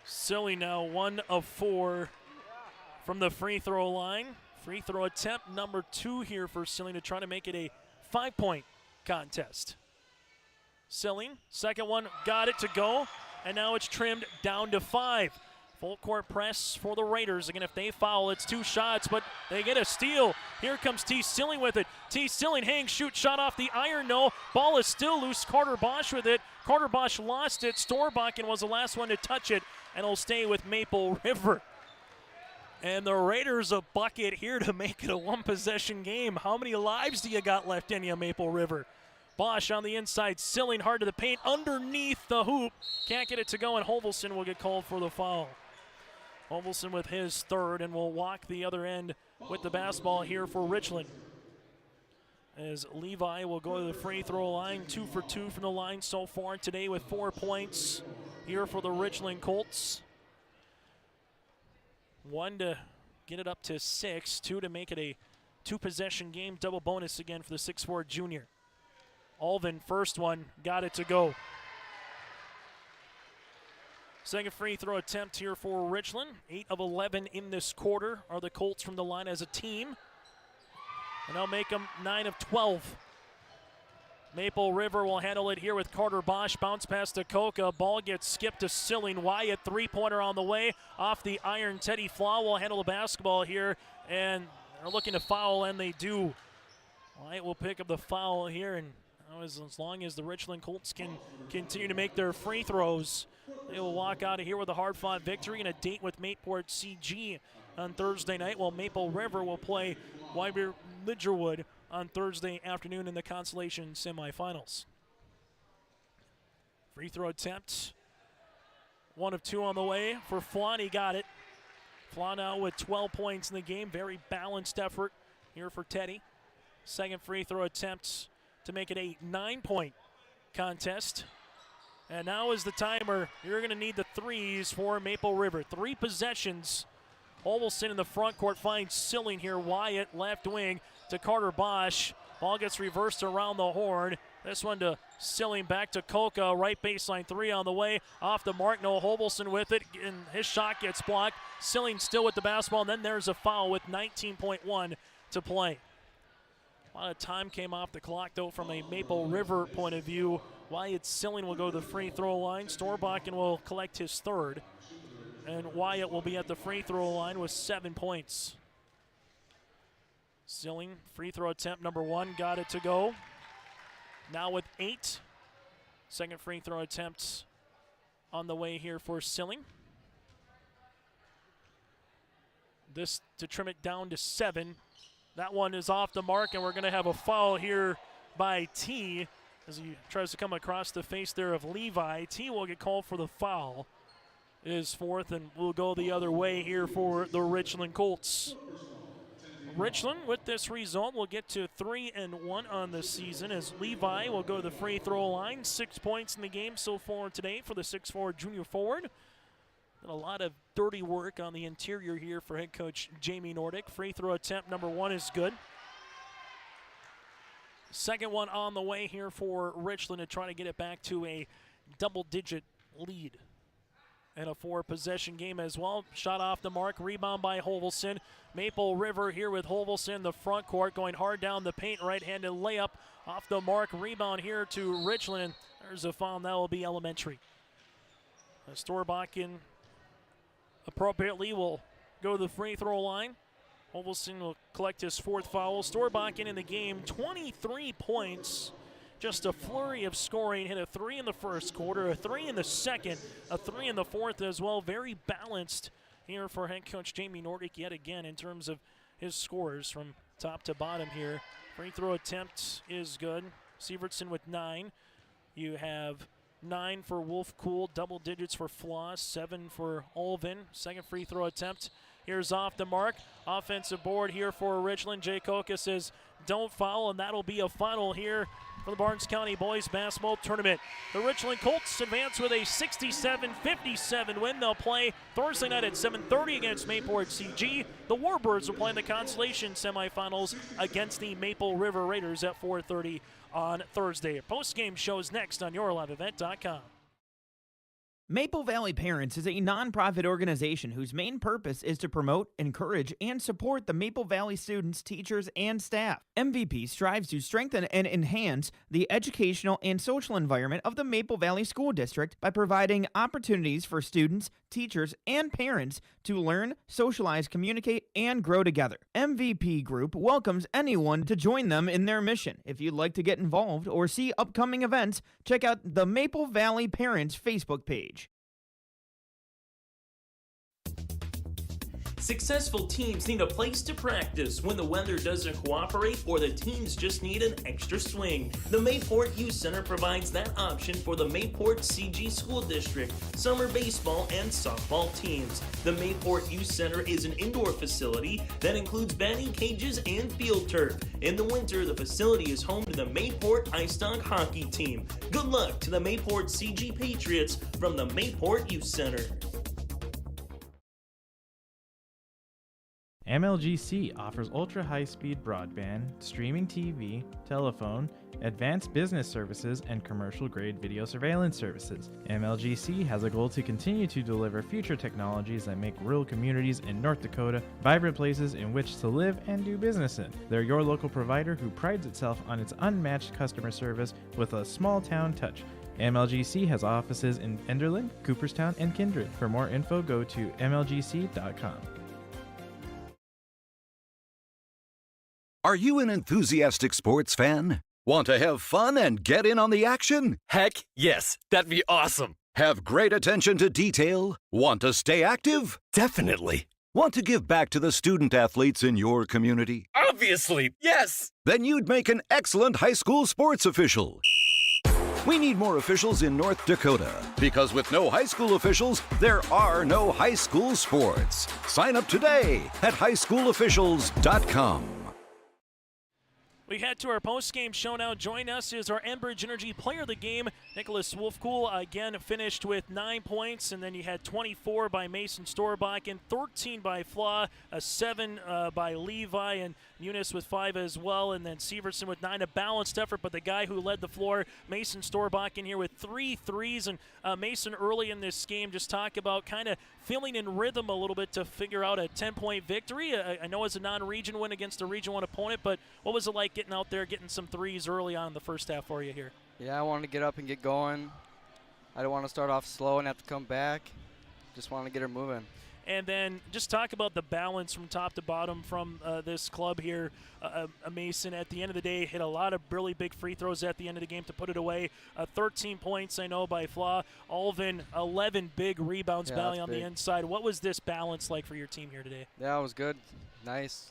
Silling now 1 of 4 from the free throw line. Free throw attempt number 2 here for Silling to try to make it a 5-point contest. Silling, second one, got it to go, and now it's trimmed down to 5. Full court press for the Raiders. Again, if they foul, it's 2 shots, but they get a steal. Here comes T. Silling with it. T. Silling, hang, shoot, shot off the iron, no. Ball is still loose. Carter Bosch with it. Carter Bosch lost it. Storbakken was the last one to touch it, and will stay with Maple River. And the Raiders a bucket here to make it a 1-possession game. How many lives do you got left in you, Maple River? Bosch on the inside, Silling hard to the paint, underneath the hoop. Can't get it to go, and Hovelson will get called for the foul. Hovelson with his 3rd, and will walk the other end with the basketball here for Richland. As Levi will go to the free throw line, 2 for 2 from the line so far today with 4 points here for the Richland Colts. 1 to get it up to 6, 2 to make it a 2-possession game, double bonus again for the 6'4" junior. Alvin, first one, got it to go. Second free throw attempt here for Richland. 8 of 11 in this quarter are the Colts from the line as a team. And they'll make them 9 of 12. Maple River will handle it here with Carter Bosch. Bounce pass to Coca. Ball gets skipped to Silling. Wyatt, 3-pointer on the way. Off the iron, Teddy Flaw will handle the basketball here. And they're looking to foul, and they do. Wyatt will pick up the foul here, and as long as the Richland Colts can continue to make their free throws, they will walk out of here with a hard-fought victory and a date with Mateport CG on Thursday night, while Maple River will play Wyber Lidgerwood on Thursday afternoon in the consolation semifinals. Free throw attempt, 1 of 2 on the way for Flan. He got it. Flan now with 12 points in the game. Very balanced effort here for Teddy. Second free throw attempt to make it a 9-point contest. And now is the timer. You're going to need the 3s for Maple River. 3 possessions. Hovelson in the front court finds Silling here. Wyatt left wing to Carter Bosch. Ball gets reversed around the horn. This one to Silling, back to Coca. Right baseline 3 on the way. Off the mark, no. Hovelson with it, and his shot gets blocked. Silling still with the basketball, and then there's a foul with 19.1 to play. A lot of time came off the clock, though, from a Maple River point of view. Wyatt Silling will go to the free throw line. Storbakken will collect his 3rd. And Wyatt will be at the free throw line with 7 points. Silling, free throw attempt number 1, got it to go. Now with 8. Second free throw attempts on the way here for Silling. This to trim it down to 7. That one is off the mark, and we're going to have a foul here by T as he tries to come across the face there of Levi. T will get called for the foul. Is 4th, and will go the other way here for the Richland Colts. Richland, with this result, will get to 3-1 on the season as Levi will go to the free throw line. 6 points in the game so far today for the 6'4" junior forward. And a lot of dirty work on the interior here for head coach Jamie Nordick. Free throw attempt number 1 is good. Second one on the way here for Richland to try to get it back to a double-digit lead. And a 4-possession game as well. Shot off the mark, rebound by Hovelson. Maple River here with Hovelson in the front court, going hard down the paint, right-handed layup off the mark. Rebound here to Richland, and there's a foul, and that will be elementary. Storbakken appropriately will go to the free throw line. Olsen will collect his 4th foul. Storbakken in the game, 23 points. Just a flurry of scoring. Hit a 3 in the first quarter, a 3 in the second, a 3 in the fourth as well. Very balanced here for head coach Jamie Nordic yet again in terms of his scores from top to bottom here. Free throw attempt is good. Sievertson with 9. You have 9 for Wolf Cool, double digits for Floss, 7 for Olvin. Second free throw attempt. Here's off the mark. Offensive board here for Richland. Jay Koka says don't foul, and that'll be a final here for the Barnes County Boys Basketball Tournament. The Richland Colts advance with a 67-57 win. They'll play Thursday night at 7:30 against Mayport CG. The Warbirds will play in the consolation semifinals against the Maple River Raiders at 4:30 on Thursday. Postgame shows next on YourLiveEvent.com. Maple Valley Parents is a nonprofit organization whose main purpose is to promote, encourage, and support the Maple Valley students, teachers, and staff. MVP strives to strengthen and enhance the educational and social environment of the Maple Valley School District by providing opportunities for students, teachers, and parents to learn, socialize, communicate, and grow together. MVP Group welcomes anyone to join them in their mission. If you'd like to get involved or see upcoming events, check out the Maple Valley Parents Facebook page. Successful teams need a place to practice when the weather doesn't cooperate or the teams just need an extra swing. The Mayport Youth Center provides that option for the Mayport CG School District, summer baseball and softball teams. The Mayport Youth Center is an indoor facility that includes batting cages and field turf. In the winter, the facility is home to the Mayport Ice Dog hockey team. Good luck to the Mayport CG Patriots from the Mayport Youth Center. MLGC offers ultra-high-speed broadband, streaming TV, telephone, advanced business services, and commercial-grade video surveillance services. MLGC has a goal to continue to deliver future technologies that make rural communities in North Dakota vibrant places in which to live and do business in. They're your local provider who prides itself on its unmatched customer service with a small-town touch. MLGC has offices in Enderlin, Cooperstown, and Kindred. For more info, go to mlgc.com. Are you an enthusiastic sports fan? Want to have fun and get in on the action? Heck, yes. That'd be awesome. Have great attention to detail? Want to stay active? Definitely. Want to give back to the student athletes in your community? Obviously, yes. Then you'd make an excellent high school sports official. We need more officials in North Dakota, because with no high school officials, there are no high school sports. Sign up today at highschoolofficials.com. We head to our post-game show now. Join us is our Enbridge Energy player of the game, Nicholas Wolfcool. Again, finished with 9 points, and then you had 24 by Mason Storbakken, 13 by Flaw, 7 by Levi, and Eunice with 5 as well, and then Sievertson with 9. A balanced effort, but the guy who led the floor, Mason Storbakken here with 3 threes. And Mason early in this game, just talk about kind of feeling in rhythm a little bit to figure out a 10-point victory. I know it's a non-region win against a Region 1 opponent, but what was it like getting out there, getting some threes early on in the first half for you here? Yeah, I wanted to get up and get going. I don't want to start off slow and have to come back. Just wanted to get her moving. And then just talk about the balance from top to bottom from this club here. Mason, at the end of the day, hit a lot of really big free throws at the end of the game to put it away. 13 points, I know, by Flaw. Alvin, 11 big rebounds, Bally on the inside. What was this balance like for your team here today? Yeah, it was good. Nice.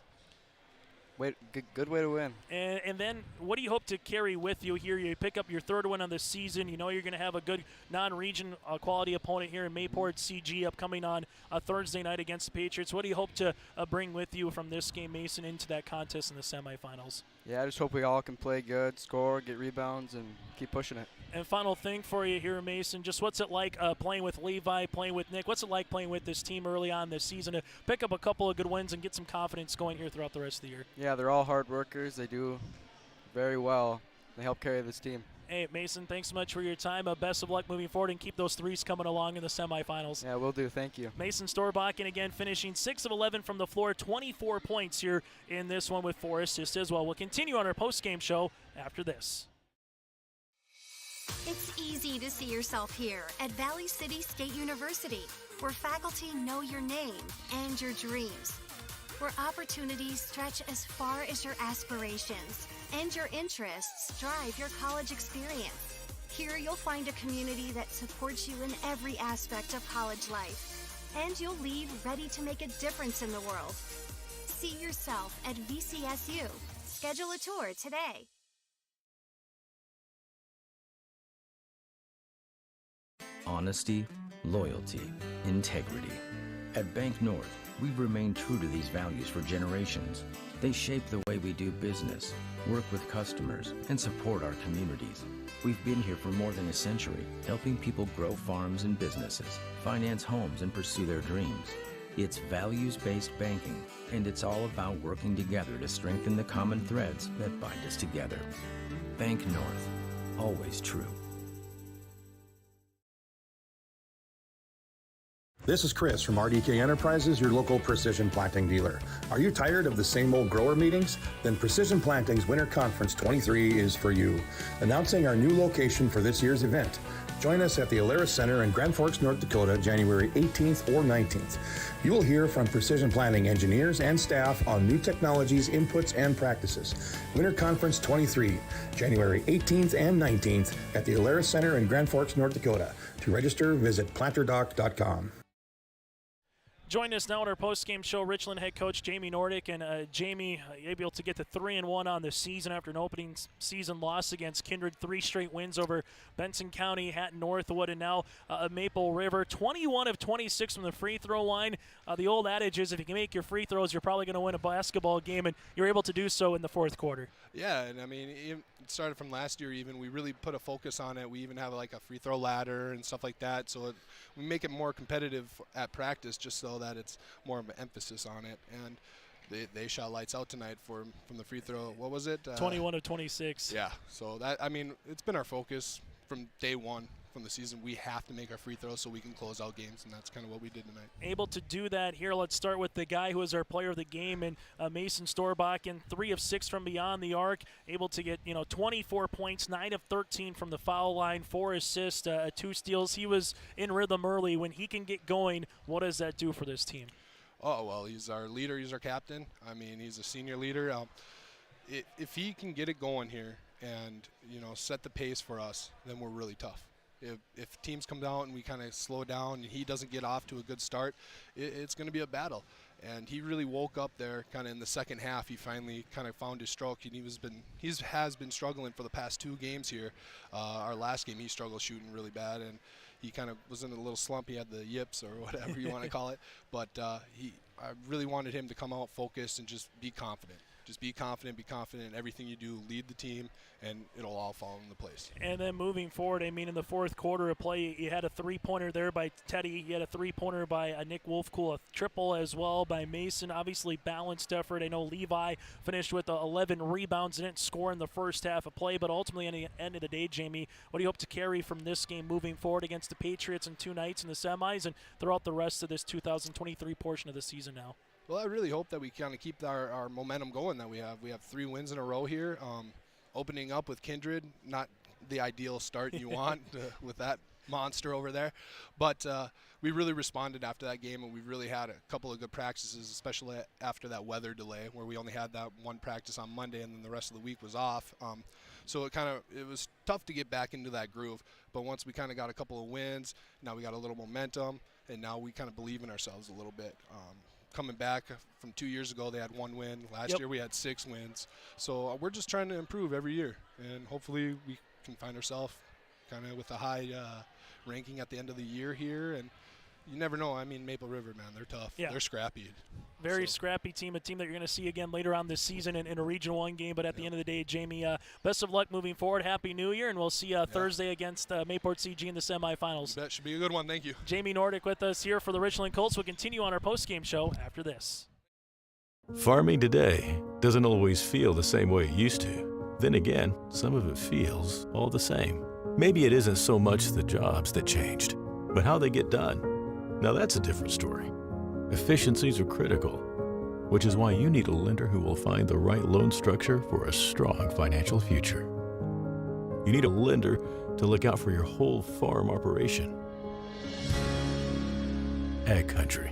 Good way to win. And then what do you hope to carry with you here? You pick up your 3rd win on the season. You know you're going to have a good non-region quality opponent here in Mayport CG upcoming on a Thursday night against the Patriots. What do you hope to bring with you from this game, Mason, into that contest in the semifinals? Yeah, I just hope we all can play good, score, get rebounds, and keep pushing it. And final thing for you here, Mason, just what's it like playing with Levi, playing with Nick? What's it like playing with this team early on this season to pick up a couple of good wins and get some confidence going here throughout the rest of the year? Yeah, they're all hard workers. They do very well. They help carry this team. Hey, Mason, thanks so much for your time. Best of luck moving forward and keep those threes coming along in the semifinals. Yeah, will do. Thank you. Mason Storbakken again finishing 6 of 11 from the floor, 24 points here in this one with 4 assists as well. We'll continue on our post-game show after this. It's easy to see yourself here at Valley City State University, where faculty know your name and your dreams. where opportunities stretch as far as your aspirations and your interests drive your college experience. Here you'll find a community that supports you in every aspect of college life, and you'll leave ready to make a difference in the world. See yourself at VCSU. Schedule a tour today. Honesty, loyalty, integrity. At Bank North, we've remained true to these values for generations. They shape the way we do business, work with customers, and support our communities. We've been here for more than a century, helping people grow farms and businesses, finance homes, and pursue their dreams. It's values-based banking, and it's all about working together to strengthen the common threads that bind us together. Bank North, always true. This is Chris from RDK Enterprises, your local precision planting dealer. Are you tired of the same old grower meetings? Then Precision Planting's Winter Conference 23 is for you. Announcing our new location for this year's event. Join us at the Alaris Center in Grand Forks, North Dakota, January 18th or 19th. You will hear from Precision Planting engineers and staff on new technologies, inputs, and practices. Winter Conference 23, January 18th and 19th at the Alaris Center in Grand Forks, North Dakota. To register, visit planterdoc.com. Join us now on our post-game show, Richland head coach Jamie Nordic. And Jamie, able to get to 3-1 on the season after an opening season loss against Kindred. 3 straight wins over Benson County, Hatton Northwood, and now Maple River. 21 of 26 from the free throw line. The old adage is if you can make your free throws, you're probably going to win a basketball game, and you're able to do so in the fourth quarter. Yeah, and I mean, it started from last year even. We really put a focus on it. We even have like a free throw ladder and stuff like that. So we make it more competitive at practice just so that it's more of an emphasis on it. And they shot lights out tonight from the free throw. What was it? 21 of 26. Yeah, so that, I mean, it's been our focus from day one. From the season, we have to make our free throws so we can close out games, and that's kind of what we did tonight. Able to do that here. Let's start with the guy who is our player of the game, and Mason Storbach, 3 of 6 from beyond the arc. Able to get 24 points, 9 of 13 from the foul line, 4 assists, 2 steals. He was in rhythm early. When he can get going, what does that do for this team? Oh well, he's our leader. He's our captain. I mean, he's a senior leader. If he can get it going here and set the pace for us, then we're really tough. If teams come down and we kind of slow down and he doesn't get off to a good start, it's going to be a battle. And he really woke up there kind of in the second half. He finally kind of found his stroke, and he has been struggling for the past 2 games here. Our last game, he struggled shooting really bad, and he kind of was in a little slump. He had the yips or whatever you want to call it. But I really wanted him to come out focused and just be confident. Just be confident in everything you do, lead the team, and it'll all fall into place. And then moving forward, I mean, in the fourth quarter of play, you had a 3-pointer there by Teddy. You had a 3-pointer by Nick Wolfcool, a triple as well by Mason. Obviously balanced effort. I know Levi finished with 11 rebounds and didn't score in the first half of play, but ultimately, at the end of the day, Jamie, what do you hope to carry from this game moving forward against the Patriots in 2 nights in the semis and throughout the rest of this 2023 portion of the season now? Well, I really hope that we kind of keep our momentum going that we have. We have 3 wins in a row here. Opening up with Kindred, not the ideal start you want with that monster over there. But we really responded after that game, and we really had a couple of good practices, especially after that weather delay where we only had that 1 practice on Monday and then the rest of the week was off. So it was tough to get back into that groove. But once we kind of got a couple of wins, now we got a little momentum, and now we kind of believe in ourselves a little bit. Coming back from 2 years ago, they had 1 win. Last year we had 6 wins. So we're just trying to improve every year, and hopefully we can find ourselves kind of with a high ranking at the end of the year here. And you never know. I mean, Maple River, man, they're tough. Yeah. They're scrappy. Very scrappy team, a team that you're going to see again later on this season in a Region 1 game. But at the end of the day, Jamie, best of luck moving forward. Happy New Year, and we'll see you Thursday against Mayport CG in the semifinals. That should be a good one. Thank you. Jamie Nordic with us here for the Richland Colts. We'll continue on our post-game show after this. Farming today doesn't always feel the same way it used to. Then again, some of it feels all the same. Maybe it isn't so much the jobs that changed, but how they get done. Now that's a different story. Efficiencies are critical, which is why you need a lender who will find the right loan structure for a strong financial future. You need a lender to look out for your whole farm operation. Ag Country.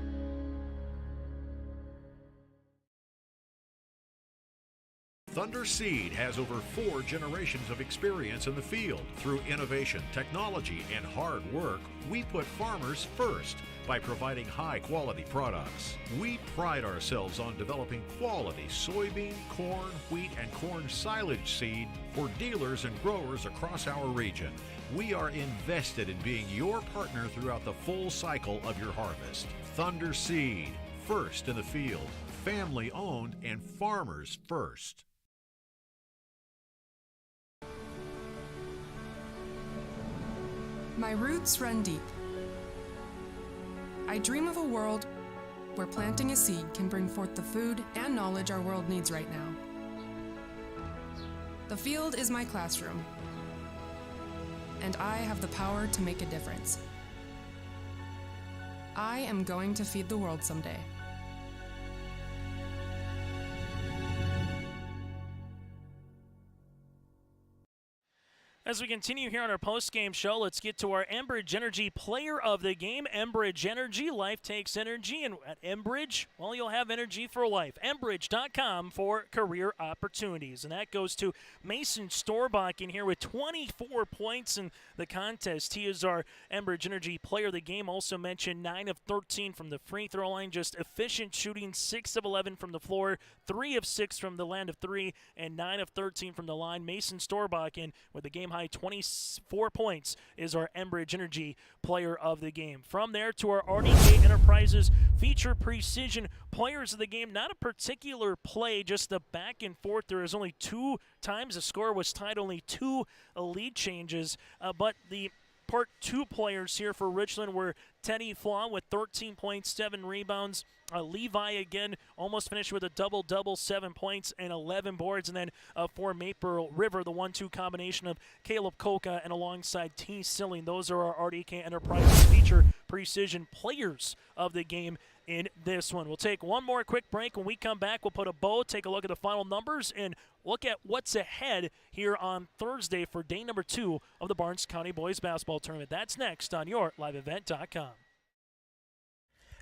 Thunder Seed has over 4 generations of experience in the field. Through innovation, technology, and hard work, we put farmers first by providing high-quality products. We pride ourselves on developing quality soybean, corn, wheat, and corn silage seed for dealers and growers across our region. We are invested in being your partner throughout the full cycle of your harvest. Thunder Seed, first in the field, family-owned and farmers first. My roots run deep. I dream of a world where planting a seed can bring forth the food and knowledge our world needs right now. The field is my classroom, and I have the power to make a difference. I am going to feed the world someday. As we continue here on our post-game show, let's get to our Enbridge Energy Player of the Game. Enbridge Energy, life takes energy, and at Enbridge, well, you'll have energy for life. Enbridge.com for career opportunities. And that goes to Mason Storbach in here with 24 points in the contest. He is our Enbridge Energy Player of the Game. Also mentioned 9 of 13 from the free throw line, just efficient shooting, 6 of 11 from the floor, 3 of 6 from the land of 3, and 9 of 13 from the line. Mason Storbach in with the game high 24 points is our Enbridge Energy Player of the Game. From there to our RDK Enterprises Feature Precision Players of the Game. Not a particular play, just the back and forth. There is only 2 times the score was tied, only 2 lead changes, but the Part 2 players here for Richland were Teddy Flaw with 13 points, 7 rebounds. Levi again almost finished with a double-double, 7 points and 11 boards. And then for Maple River, the 1-2 combination of Caleb Koka and alongside T. Silling. Those are our RDK Enterprises Feature Precision Players of the Game in this one. We'll take one more quick break. When we come back, we'll put a bow, take a look at the final numbers, and look at what's ahead here on Thursday for day number 2 of the Barnes County Boys Basketball Tournament. That's next on your LiveEvent.com.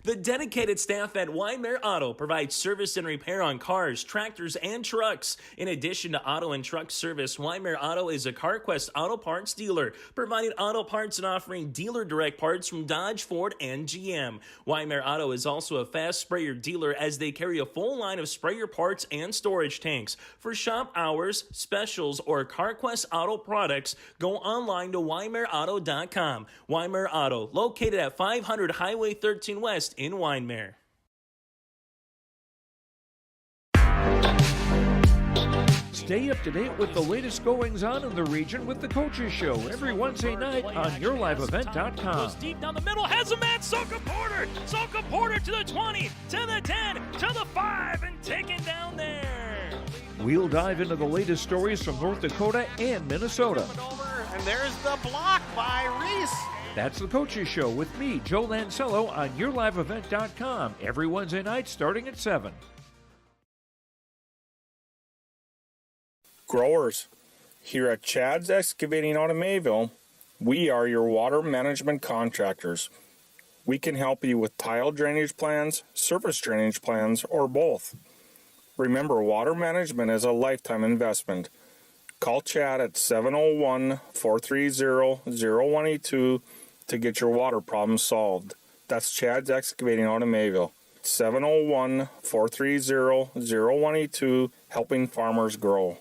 The dedicated staff at Weimar Auto provides service and repair on cars, tractors, and trucks. In addition to auto and truck service, Weimar Auto is a CarQuest auto parts dealer, providing auto parts and offering dealer direct parts from Dodge, Ford, and GM. Weimar Auto is also a fast sprayer dealer as they carry a full line of sprayer parts and storage tanks. For shop hours, specials, or CarQuest auto products, go online to WeimarAuto.com. Weimar Auto, located at 500 Highway 13 West in Winemere. Stay up to date with the latest goings-on in the region with the Coaches Show every Wednesday night on YourLiveEvent.com. Goes deep down the middle, has a man, Soka Porter! Soka Porter to the 20, to the 10, to the 5, and taken down there. We'll dive into the latest stories from North Dakota and Minnesota. And there's the block by Reese. That's the Coaches Show with me, Joe Lancello, on YourLiveEvent.com every Wednesday night starting at 7. Growers, here at Chad's Excavating out of Mayville, we are your water management contractors. We can help you with tile drainage plans, surface drainage plans, or both. Remember, water management is a lifetime investment. Call Chad at 701-430-0182 to get your water problems solved. That's Chad's Excavating out of Mayville. 701-430-0182, helping farmers grow.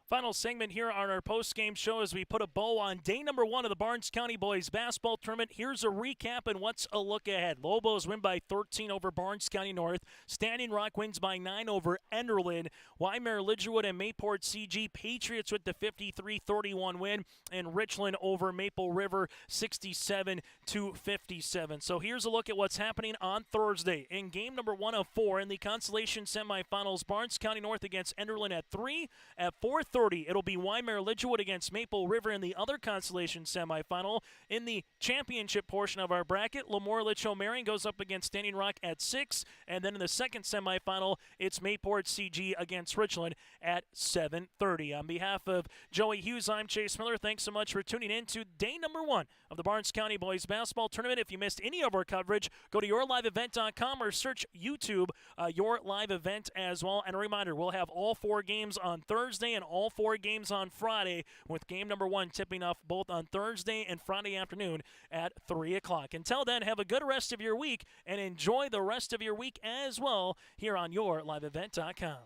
Final segment here on our post-game show as we put a bow on day number 1 of the Barnes County Boys Basketball Tournament. Here's a recap and what's a look ahead. Lobos win by 13 over Barnes County North. Standing Rock wins by 9 over Enderlin. Weimar, Lidgerwood, and Mayport CG. Patriots with the 53-31 win. And Richland over Maple River 67-57. So here's a look at what's happening on Thursday. In game number 1 of 4 in the consolation semifinals, Barnes County North against Enderlin at 3. At 4:30. 7:30, it'll be Weimar-Lidgewood against Maple River in the other consolation semifinal. In the championship portion of our bracket, Lemoore-Litchfield-Marion goes up against Standing Rock at 6. And then in the second semifinal, it's Mayport CG against Richland at 7:30. On behalf of Joey Hughes, I'm Chase Miller. Thanks so much for tuning in to day number 1 of the Barnes County Boys Basketball Tournament. If you missed any of our coverage, go to yourliveevent.com or search YouTube Your Live Event as well. And a reminder, we'll have all 4 games on Thursday and all 4 games on Friday, with game number 1 tipping off both on Thursday and Friday afternoon at 3 o'clock. Until then, have a good rest of your week and enjoy the rest of your week as well here on yourliveevent.com.